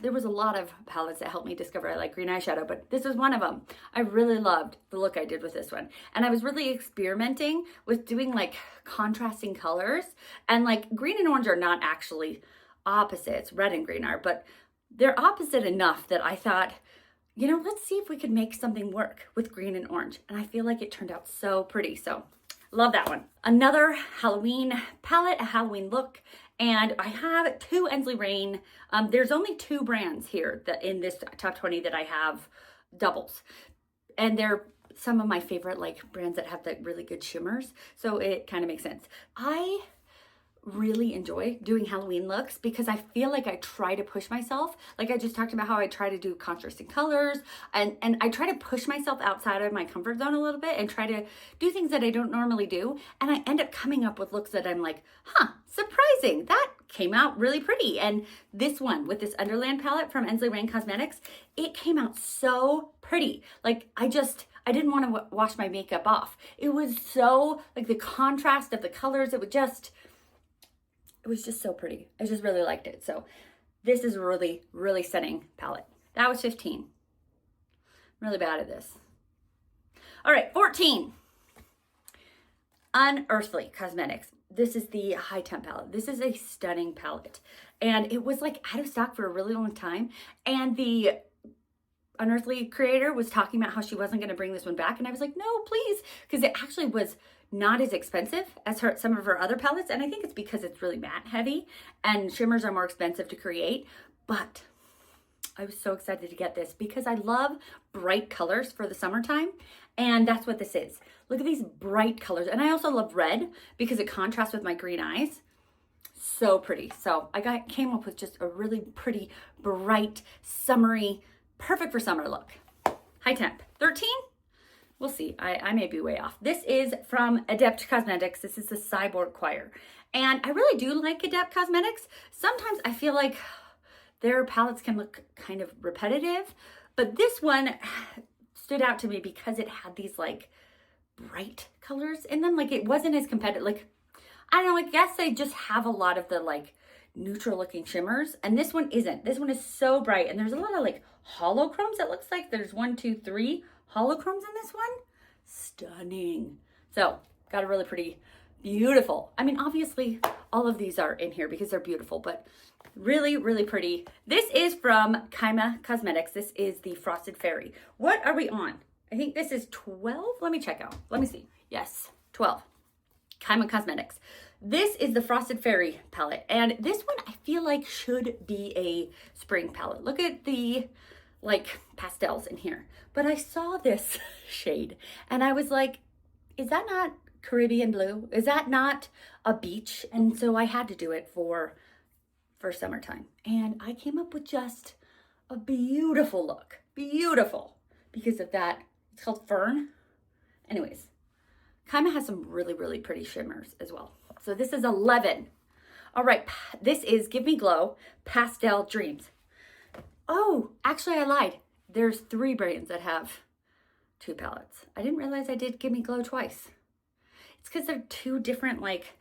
there was a lot of palettes that helped me discover I like green eyeshadow, but this is one of them. I really loved the look I did with this one. And I was really experimenting with doing like contrasting colors. And like green and orange are not actually opposites, red and green are, but they're opposite enough that I thought, you know, let's see if we could make something work with green and orange. And I feel like it turned out so pretty. So love that one. Another Halloween palette, a Halloween look. And I have 2 Ensley Rain. There's only 2 brands here that in this top 20 that I have doubles. And they're some of my favorite like brands that have the really good shimmers. So it kind of makes sense. I really enjoy doing Halloween looks because I feel like I try to push myself. Like I just talked about how I try to do contrasting colors and I try to push myself outside of my comfort zone a little bit and try to do things that I don't normally do. And I end up coming up with looks that I'm like, huh, surprising. That came out really pretty. And this one with this Underland palette from Ensley Rain Cosmetics, it came out so pretty. Like I I didn't want to wash my makeup off. It was so, like the contrast of the colors, it was just so pretty. I just really liked it. So this is a really, really stunning palette. That was 15. I'm really bad at this. All right, 14. Unearthly Cosmetics. This is the High Temp palette. This is a stunning palette. And it was like out of stock for a really long time. And the Unearthly creator was talking about how she wasn't going to bring this one back. And I was like, no, please. Because it actually was not as expensive as some of her other palettes. And I think it's because it's really matte heavy and shimmers are more expensive to create. But I was so excited to get this because I love bright colors for the summertime. And that's what this is. Look at these bright colors. And I also love red because it contrasts with my green eyes. So pretty. So I came up with just a really pretty, bright, summery, perfect for summer look. High Temp. 13? We'll see. I may be way off. This is from Adept Cosmetics. This is the Cyborg Choir. And I really do like Adept Cosmetics. Sometimes I feel like their palettes can look kind of repetitive, but this one stood out to me because it had these like bright colors in them. Like it wasn't as competitive. Like, I don't know, I guess they just have a lot of the like neutral looking shimmers. And this one isn't. This one is so bright. And there's a lot of like holochromes. It looks like there's 1, 2, 3 holochromes in this one. Stunning. So got a really pretty, beautiful. I mean, obviously all of these are in here because they're beautiful, but really, really pretty. This is from Kaima Cosmetics. This is the Frosted Fairy. What are we on? I think this is 12. Let me check out. Let me see. Yes, 12. Kaima Cosmetics. This is the Frosted Fairy palette. And this one I feel like should be a spring palette. Look at the like pastels in here. But I saw this shade and I was like, is that not Caribbean blue? Is that not a beach? And so I had to do it for summertime. And I came up with just a beautiful look. Beautiful. Because of that. It's called Fern. Anyways, Kaima has some really, really pretty shimmers as well. So this is 11. All right, this is Give Me Glow Pastel Dreams. Oh, actually I lied. There's 3 brands that have 2 palettes. I didn't realize I did Give Me Glow twice. It's because they're 2 different like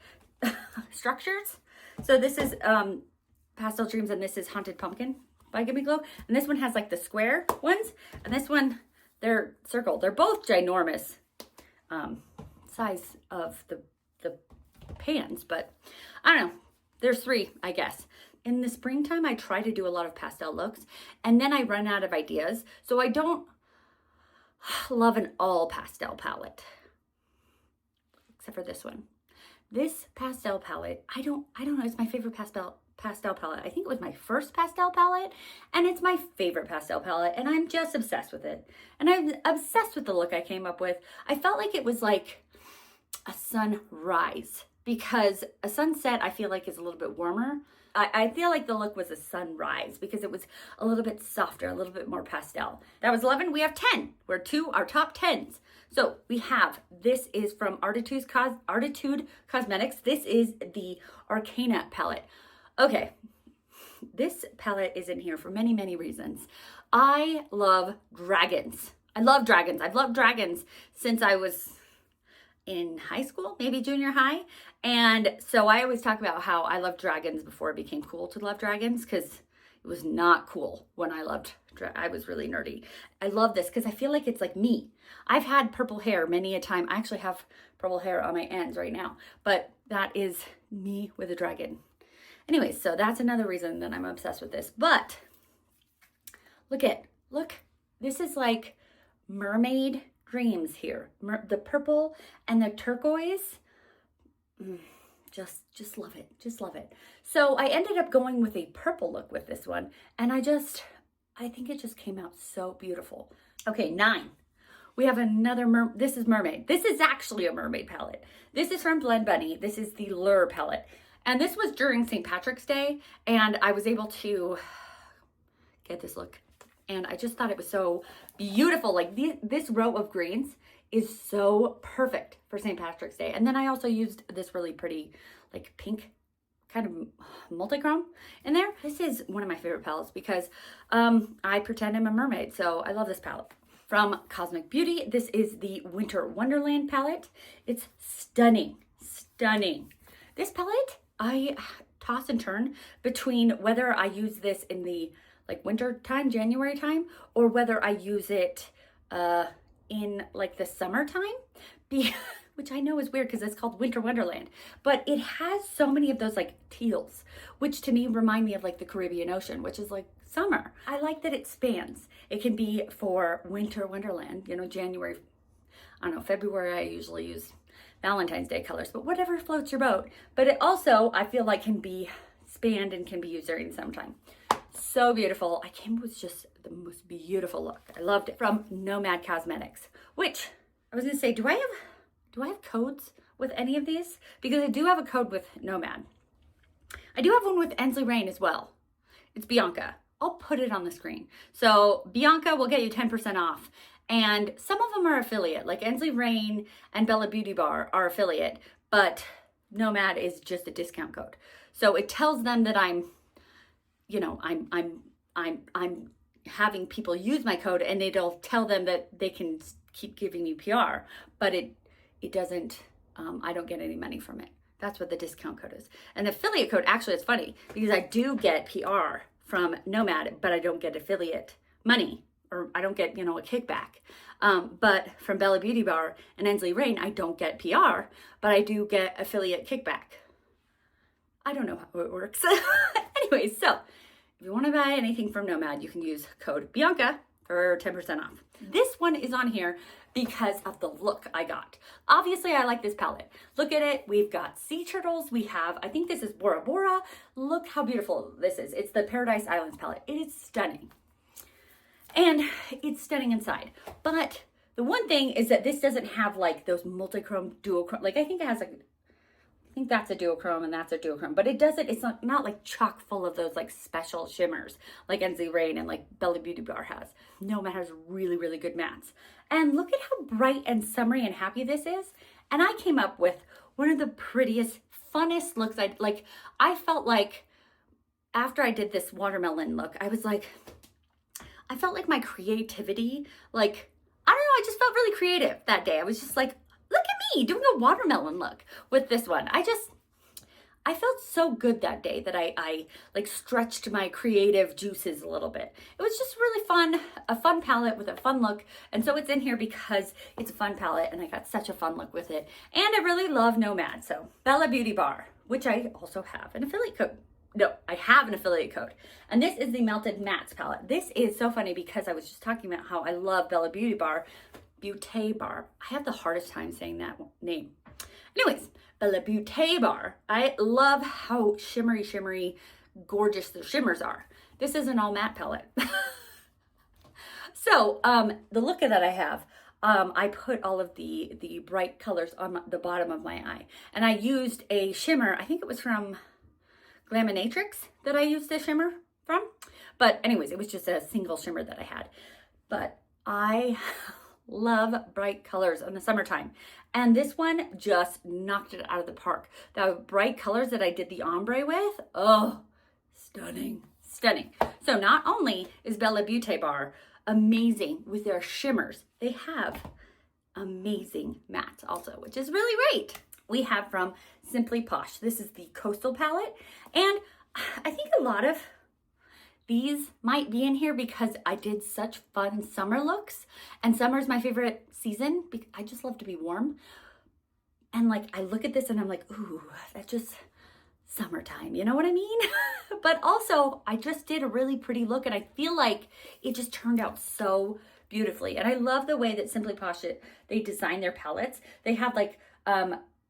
structures. So this is Pastel Dreams and this is Haunted Pumpkin by Give Me Glow. And this one has like the square ones. And this one, they're circle. They're both ginormous size of the pans, but I don't know. There's 3, I guess. In the springtime, I try to do a lot of pastel looks and then I run out of ideas. So I don't love an all pastel palette, except for this one. This pastel palette, I don't know. It's my favorite pastel palette. I think it was my first pastel palette and it's my favorite pastel palette and I'm just obsessed with it. And I'm obsessed with the look I came up with. I felt like it was like a sunrise because a sunset I feel like is a little bit warmer. I feel like the look was a sunrise because it was a little bit softer, a little bit more pastel. That was 11. We have 10. We're to our top 10s. So we have, this is from Artitude Cosmetics. This is the Arcana palette. Okay, this palette is in here for many, many reasons. I love dragons. I love dragons. I've loved dragons since I was in high school, maybe junior high. And so I always talk about how I loved dragons before it became cool to love dragons because it was not cool when I was really nerdy. I love this because I feel like it's like me. I've had purple hair many a time. I actually have purple hair on my ends right now, but that is me with a dragon. Anyway, so that's another reason that I'm obsessed with this. But look, this is like mermaid dreams here. The purple and the turquoise, just love it. Just love it. So I ended up going with a purple look with this one. And I think it just came out so beautiful. Okay, 9. We have another, this is Mermaid. This is actually a mermaid palette. This is from Blend Bunny. This is the Lure palette. And this was during St. Patrick's Day. And I was able to get this look. And I just thought it was so beautiful. Like this row of greens is so perfect for St. Patrick's Day. And then I also used this really pretty like pink kind of multi-chrome in there. This is one of my favorite palettes because I pretend I'm a mermaid. So I love this palette. from Cosmic Beauty. This is the Winter Wonderland palette. It's stunning, stunning. This palette, I toss and turn between whether I use this in the like winter time, January time, or whether I use it in like the summertime, which I know is weird because it's called Winter Wonderland, but it has so many of those like teals, which to me remind me of like the Caribbean Ocean, which is like summer. I like that it spans. It can be for Winter Wonderland, you know, January, I don't know, February I usually use Valentine's Day colors, but whatever floats your boat. But it also, I feel like, can be spanned and can be used during the summertime. So beautiful. I came with just the most beautiful look. I loved it. From Nomad Cosmetics, which I was gonna say, do I have codes with any of these? Because I do have a code with Nomad. I do have one with Ensley Rain as well. It's Bianca. I'll put it on the screen. So Bianca will get you 10% off. And some of them are affiliate, like Ensley Rain and Bella Beauty Bar are affiliate, but Nomad is just a discount code. So it tells them that I'm having people use my code, and it'll tell them that they can keep giving me PR, but it doesn't, I don't get any money from it. That's what the discount code is. And the affiliate code, actually, it's funny because I do get PR from Nomad, but I don't get affiliate money, or I don't get, you know, a kickback. But from Bella Beauty Bar and Ensley Rain, I don't get PR, but I do get affiliate kickback. I don't know how it works. Anyway, so if you want to buy anything from Nomad, you can use code Bianca for 10% off. This one is on here because of the look I got. Obviously, I like this palette. Look at it. We've got sea turtles. We have, I think this is Bora Bora. Look how beautiful this is. It's the Paradise Islands palette. It is stunning. And it's stunning inside. But the one thing is that this doesn't have like those multi-chrome, duochrome. Like I think it has like, I think that's a duochrome and that's a duochrome. But it doesn't, it's not like chock full of those like special shimmers like Ensley Rain and like Bella Beauty Bar has. Nomad has really, really good mattes. And look at how bright and summery and happy this is. And I came up with one of the prettiest, funnest looks. I felt like after I did this watermelon look, I felt like my creativity, like, I don't know, I just felt really creative that day. I was just like, look at me doing a watermelon look with this one. I felt so good that day that I like stretched my creative juices a little bit. It was just really fun, a fun palette with a fun look. And so it's in here because it's a fun palette and I got such a fun look with it. And I really love Nomad. So Bella Beauty Bar, which I also have an affiliate code. No, I have an affiliate code. And this is the Melted Mattes palette. This is so funny because I was just talking about how I love Bella Beauty Bar, Beauty Bar. I have the hardest time saying that name. Anyways, Bella Beauty Bar. I love how shimmery, gorgeous the shimmers are. This is an all matte palette. So the look that I have, I put all of the bright colors on the bottom of my eye. And I used a shimmer, I think it was from Glaminatrix that I used this shimmer from. But anyways, it was just a single shimmer that I had. But I love bright colors in the summertime. And this one just knocked it out of the park. The bright colors that I did the ombre with, oh, stunning, stunning. So not only is Bella Beauty Bar amazing with their shimmers, they have amazing mattes also, which is really great. We have from Simply Posh. This is the Coastal palette. And I think a lot of these might be in here because I did such fun summer looks. And summer is my favorite season because I just love to be warm. And like, I look at this and I'm like, ooh, that's just summertime. You know what I mean? But also, I just did a really pretty look and I feel like it just turned out so beautifully. And I love the way that Simply Posh, they design their palettes. They have like,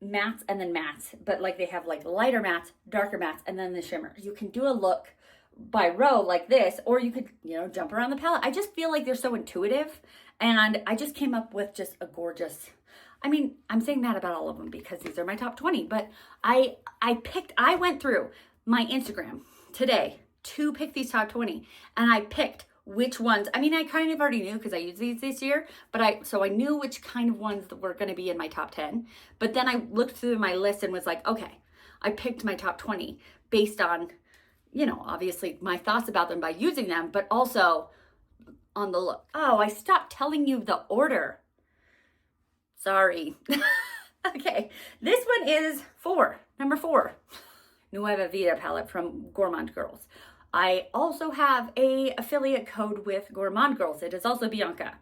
mattes and then mattes, but like they have like lighter mattes, darker mattes, and then the shimmer. You can do a look by row like this, or you could, you know, jump around the palette. I just feel like they're so intuitive, and I just came up with just a gorgeous, I mean, I'm saying that about all of them because these are my top 20, but I went through my Instagram today to pick these top 20, and I picked which ones. I mean, I kind of already knew because I used these this year, but so I knew which kind of ones that were going to be in my top 10. But then I looked through my list and was like, okay, I picked my top 20 based on, you know, obviously my thoughts about them by using them, but also on the look. Oh, I stopped telling you the order. Sorry. Okay, this one is number 4. Nueva Vida palette from Gourmande Girls. I also have a affiliate code with Gourmande Girls. It is also Bianca.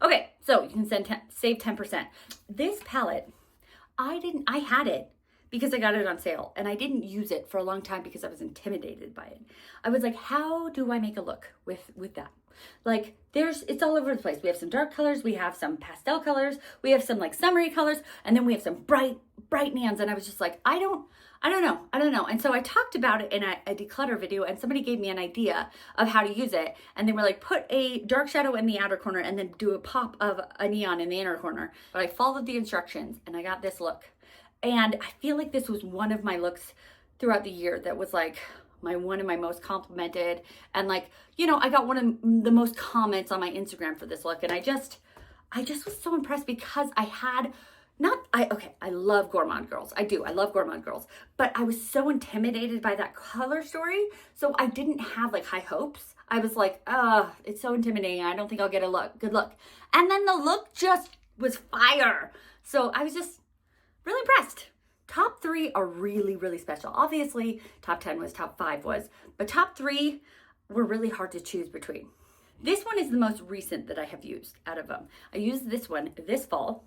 Okay, so you can save 10%. This palette, I had it because I got it on sale and I didn't use it for a long time because I was intimidated by it. I was like, how do I make a look with that? Like it's all over the place. We have some dark colors, we have some pastel colors, we have some like summery colors, and then we have some bright neons. And I was just like, I don't know. And so I talked about it in a declutter video, and somebody gave me an idea of how to use it. And they were like, put a dark shadow in the outer corner and then do a pop of a neon in the inner corner. But I followed the instructions and I got this look. And I feel like this was one of my looks throughout the year that was like one of my most complimented. And like, you know, I got one of the most comments on my Instagram for this look. And I just was so impressed because I love Gourmande Girls. I do. I love Gourmande Girls. But I was so intimidated by that color story. So I didn't have like high hopes. I was like, it's so intimidating. I don't think I'll get a good look. And then the look just was fire. So I was just really impressed. Top 3 are really, really special. Obviously, top 10 was, top 5 was, but top 3 were really hard to choose between. This one is the most recent that I have used out of them. I used this one this fall.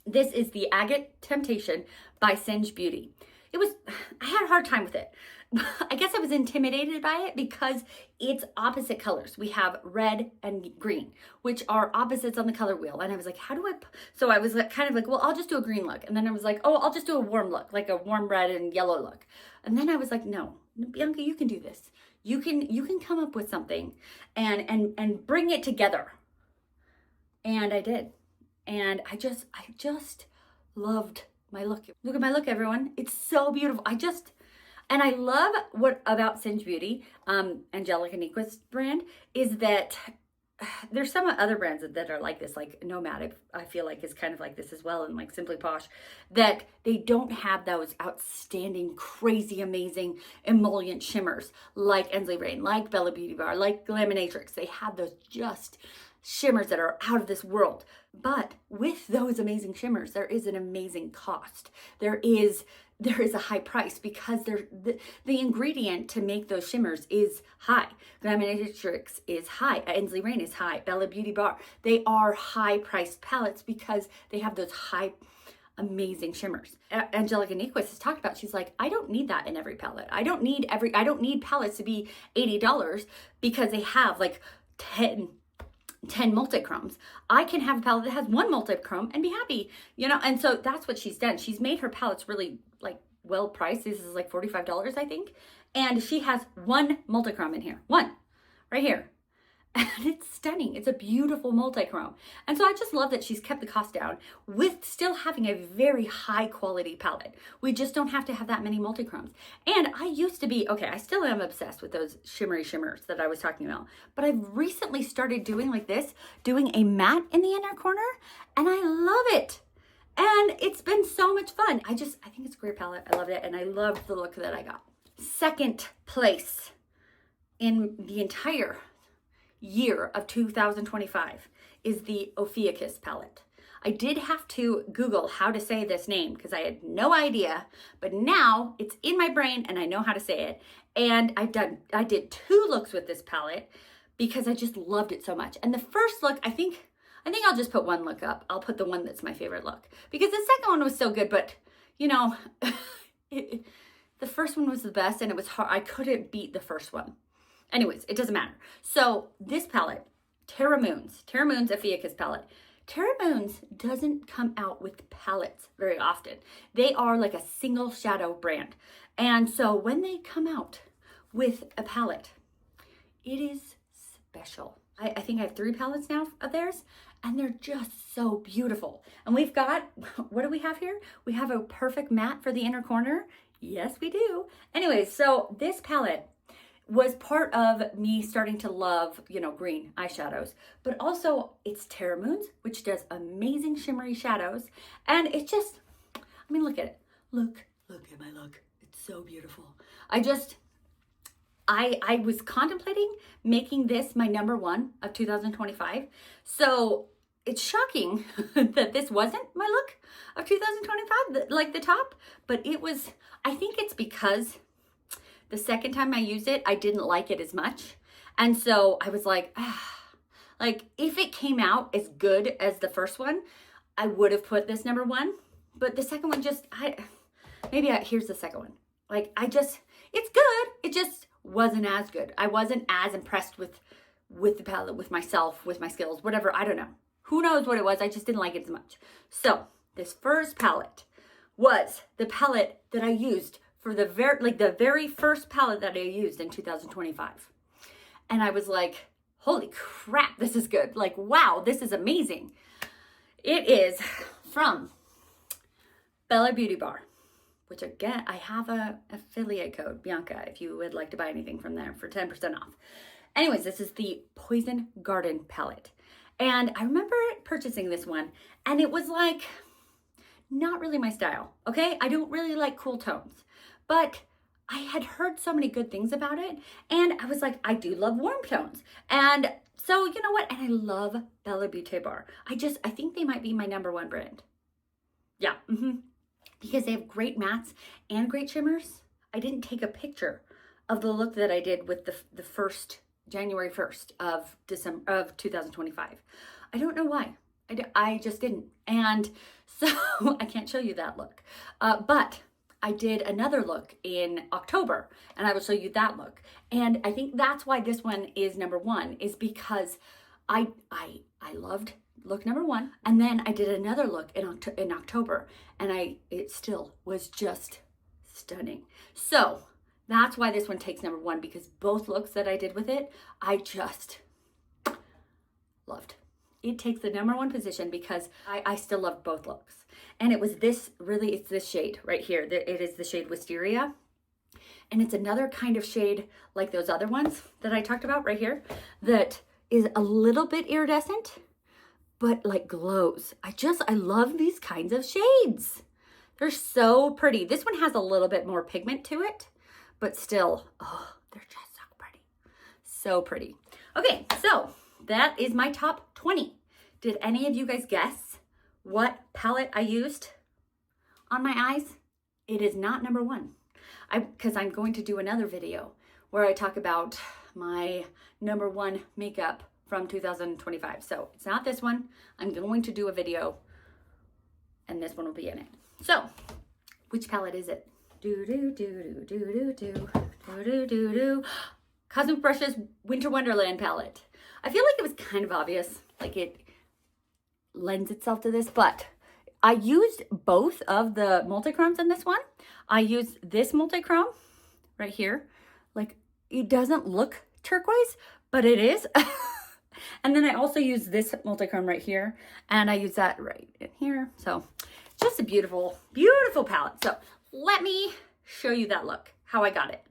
This is the Agate Temptation by Singe Beauty. I had a hard time with it. I guess I was intimidated by it because it's opposite colors. We have red and green, which are opposites on the color wheel. And I was like, so I was kind of like, well, I'll just do a green look. And then I was like, oh, I'll just do a warm look, like a warm red and yellow look. And then I was like, no, Bianca, you can do this. You can come up with something and bring it together. And I did. And I just loved my look. Look at my look, everyone. It's so beautiful. And I love what about Singe Beauty, Angelica Niquist's brand, is that there's some other brands that are like this, like Nomad, I feel like is kind of like this as well, and like Simply Posh, that they don't have those outstanding, crazy, amazing emollient shimmers like Ensley Rain, like Bella Beauty Bar, like Glaminatrix. They have those just shimmers that are out of this world. But with those amazing shimmers, there is an amazing cost. There is a high price because the ingredient to make those shimmers is high. Glaminatrix is high. Ensley Rain is high. Bella Beauty Bar. They are high priced palettes because they have those high, amazing shimmers. Angelica Niquist has talked about, she's like, I don't need that in every palette. I don't need palettes to be $80 because they have like 10 multichromes. I can have a palette that has 1 multichrome and be happy, you know? And so that's what she's done. She's made her palettes really like well priced. This is like $45, I think. And she has 1 multichrome in here. 1 right here. And it's stunning. It's a beautiful multichrome. And so I just love that she's kept the cost down with still having a very high quality palette. We just don't have to have that many multichromes. And I used to be, I still am obsessed with those shimmery shimmers that I was talking about. But I've recently started doing like this, doing a matte in the inner corner. And I love it. And it's been so much fun. I think it's a great palette. I loved it. And I loved the look that I got. Second place in the entire year of 2025 is the Ophiuchus palette. I did have to Google how to say this name because I had no idea, but now it's in my brain and I know how to say it. And I did 2 looks with this palette because I just loved it so much. And the first look, I think I'll just put 1 look up. I'll put the one that's my favorite look because the second one was so good, but you know, the first one was the best and it was hard. I couldn't beat the first one. Anyways, it doesn't matter. So this palette, Terra Moons Ophiuchus palette. Terra Moons doesn't come out with palettes very often. They are like a single shadow brand. And so when they come out with a palette, it is special. I think I have 3 palettes now of theirs and they're just so beautiful. And we've got, what do we have here? We have a perfect matte for the inner corner. Yes, we do. Anyways, so this palette was part of me starting to love, green eyeshadows, but also it's Terra Moons, which does amazing shimmery shadows. And it just, look at it. Look at my look. It's so beautiful. I I was contemplating making this my number one of 2025. So it's shocking that this wasn't my look of 2025, like the top, but it was, I think it's because the second time I used it, I didn't like it as much. And so I was like, like if it came out as good as the first one, I would have put this number one, but the second one just, here's the second one. Like it's good. It just wasn't as good. I wasn't as impressed with the palette, with myself, with my skills, whatever. I don't know. Who knows what it was? I just didn't like it as much. So this first palette was the palette that I used for the very first palette that I used in 2025. And I was like, holy crap, this is good. Like, wow, this is amazing. It is from Bella Beauty Bar, which again, I have a affiliate code, Bianca, if you would like to buy anything from there for 10% off. Anyways, this is the Poison Garden palette. And I remember purchasing this one, and it was like, not really my style, okay? I don't really like cool tones, but I had heard so many good things about it, and I was like, I do love warm tones. And so, you know what? And I love Bella Beauty Bar. I think they might be my number one brand. Yeah, because they have great mattes and great shimmers. I didn't take a picture of the look that I did with the first January 1st of 2025. I don't know why. I just didn't. And so I can't show you that look. But I did another look in October, and I will show you that look. And I think that's why this one is number one, is because I loved look number one. And then I did another look in October, and it still was just stunning. So that's why this one takes number one, because both looks that I did with it, I just loved. It takes the number one position because I still love both looks. And it was it's this shade right here. It is the shade Wisteria. And it's another kind of shade like those other ones that I talked about right here that is a little bit iridescent, but like glows. I love these kinds of shades. They're so pretty. This one has a little bit more pigment to it, but still, oh, they're just so pretty. So pretty. Okay, so that is my top 20. Did any of you guys guess what palette I used on my eyes? It is not number one. Because I'm going to do another video where I talk about my number one makeup from 2025. So it's not this one. I'm going to do a video and this one will be in it. So which palette is it? Cosmic Brushes Winter Wonderland palette. I feel like it was kind of obvious, like it lends itself to this, but I used both of the multichromes in this one. I used this multichrome right here. Like, it doesn't look turquoise, but it is. And then I also use this multichrome right here, and I use that right in here. So just a beautiful, beautiful palette. So let me show you that look, how I got it.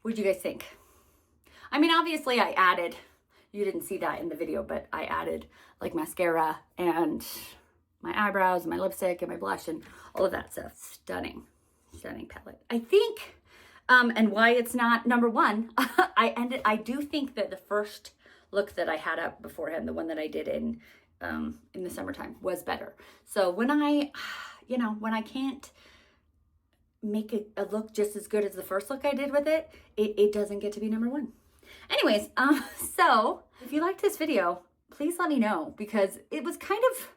What do you guys think? I mean, obviously I added, you didn't see that in the video, but I added like mascara and my eyebrows and my lipstick and my blush and all of that stuff. Stunning, stunning palette. I think, and why it's not number one, I do think that the first look that I had up beforehand, the one that I did in the summertime, was better. So when I, you know, when I can't make a look just as good as the first look I did with it, it doesn't get to be number one. Anyways, so if you liked this video, please let me know, because it was kind of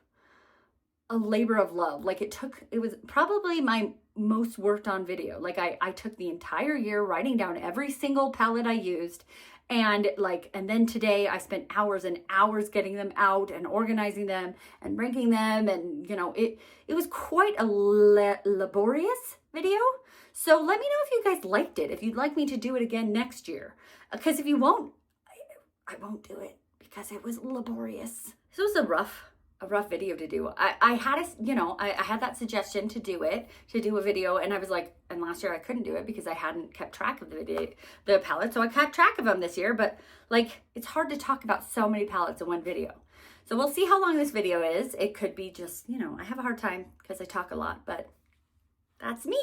a labor of love. Like it was probably my most worked on video. Like I took the entire year writing down every single palette I used, and then today I spent hours and hours getting them out and organizing them and ranking them, and you know, it was quite a laborious video. So let me know if you guys liked it, if you'd like me to do it again next year, because if you won't, I won't do it, because it was laborious. This was a rough video to do. I had I had that suggestion to do a video, and I was like, and last year I couldn't do it because I hadn't kept track of the palette, so I kept track of them this year, but like, it's hard to talk about so many palettes in one video. So we'll see how long this video is. It could be just, you know, I have a hard time because I talk a lot, but that's me.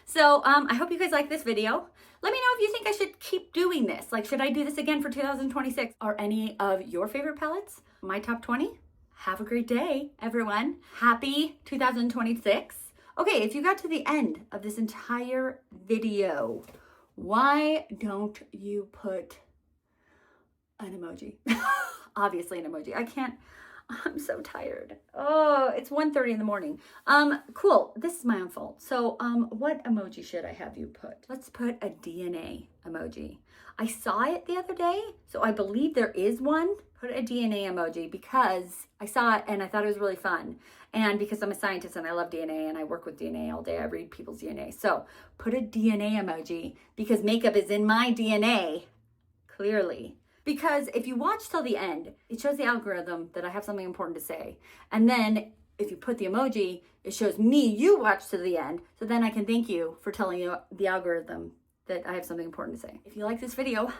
So I hope you guys like this video. Let me know if you think I should keep doing this. Like, should I do this again for 2026? Are any of your favorite palettes my top 20? Have a great day, everyone. Happy 2026. Okay, if you got to the end of this entire video, why don't you put an emoji? Obviously an emoji. I'm so tired. Oh, it's 1:30 in the morning. Cool. This is my own fault. So, what emoji should I have you put? Let's put a DNA emoji. I saw it the other day, so I believe there is one. Put a DNA emoji because I saw it and I thought it was really fun. And because I'm a scientist and I love DNA and I work with DNA all day, I read people's DNA. So put a DNA emoji because makeup is in my DNA, clearly. Because if you watch till the end, it shows the algorithm that I have something important to say. And then if you put the emoji, it shows me you watched to the end. So then I can thank you for telling you the algorithm that I have something important to say. If you like this video,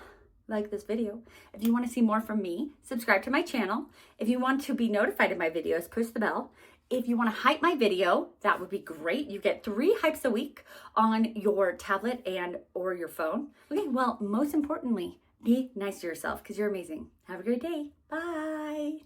if you want to see more from me, subscribe to my channel. If you want to be notified of my videos, push the bell. If you want to hype my video, that would be great. You get 3 hypes a week on your tablet and or your phone. Okay, well, most importantly, be nice to yourself because you're amazing. Have a great day. Bye.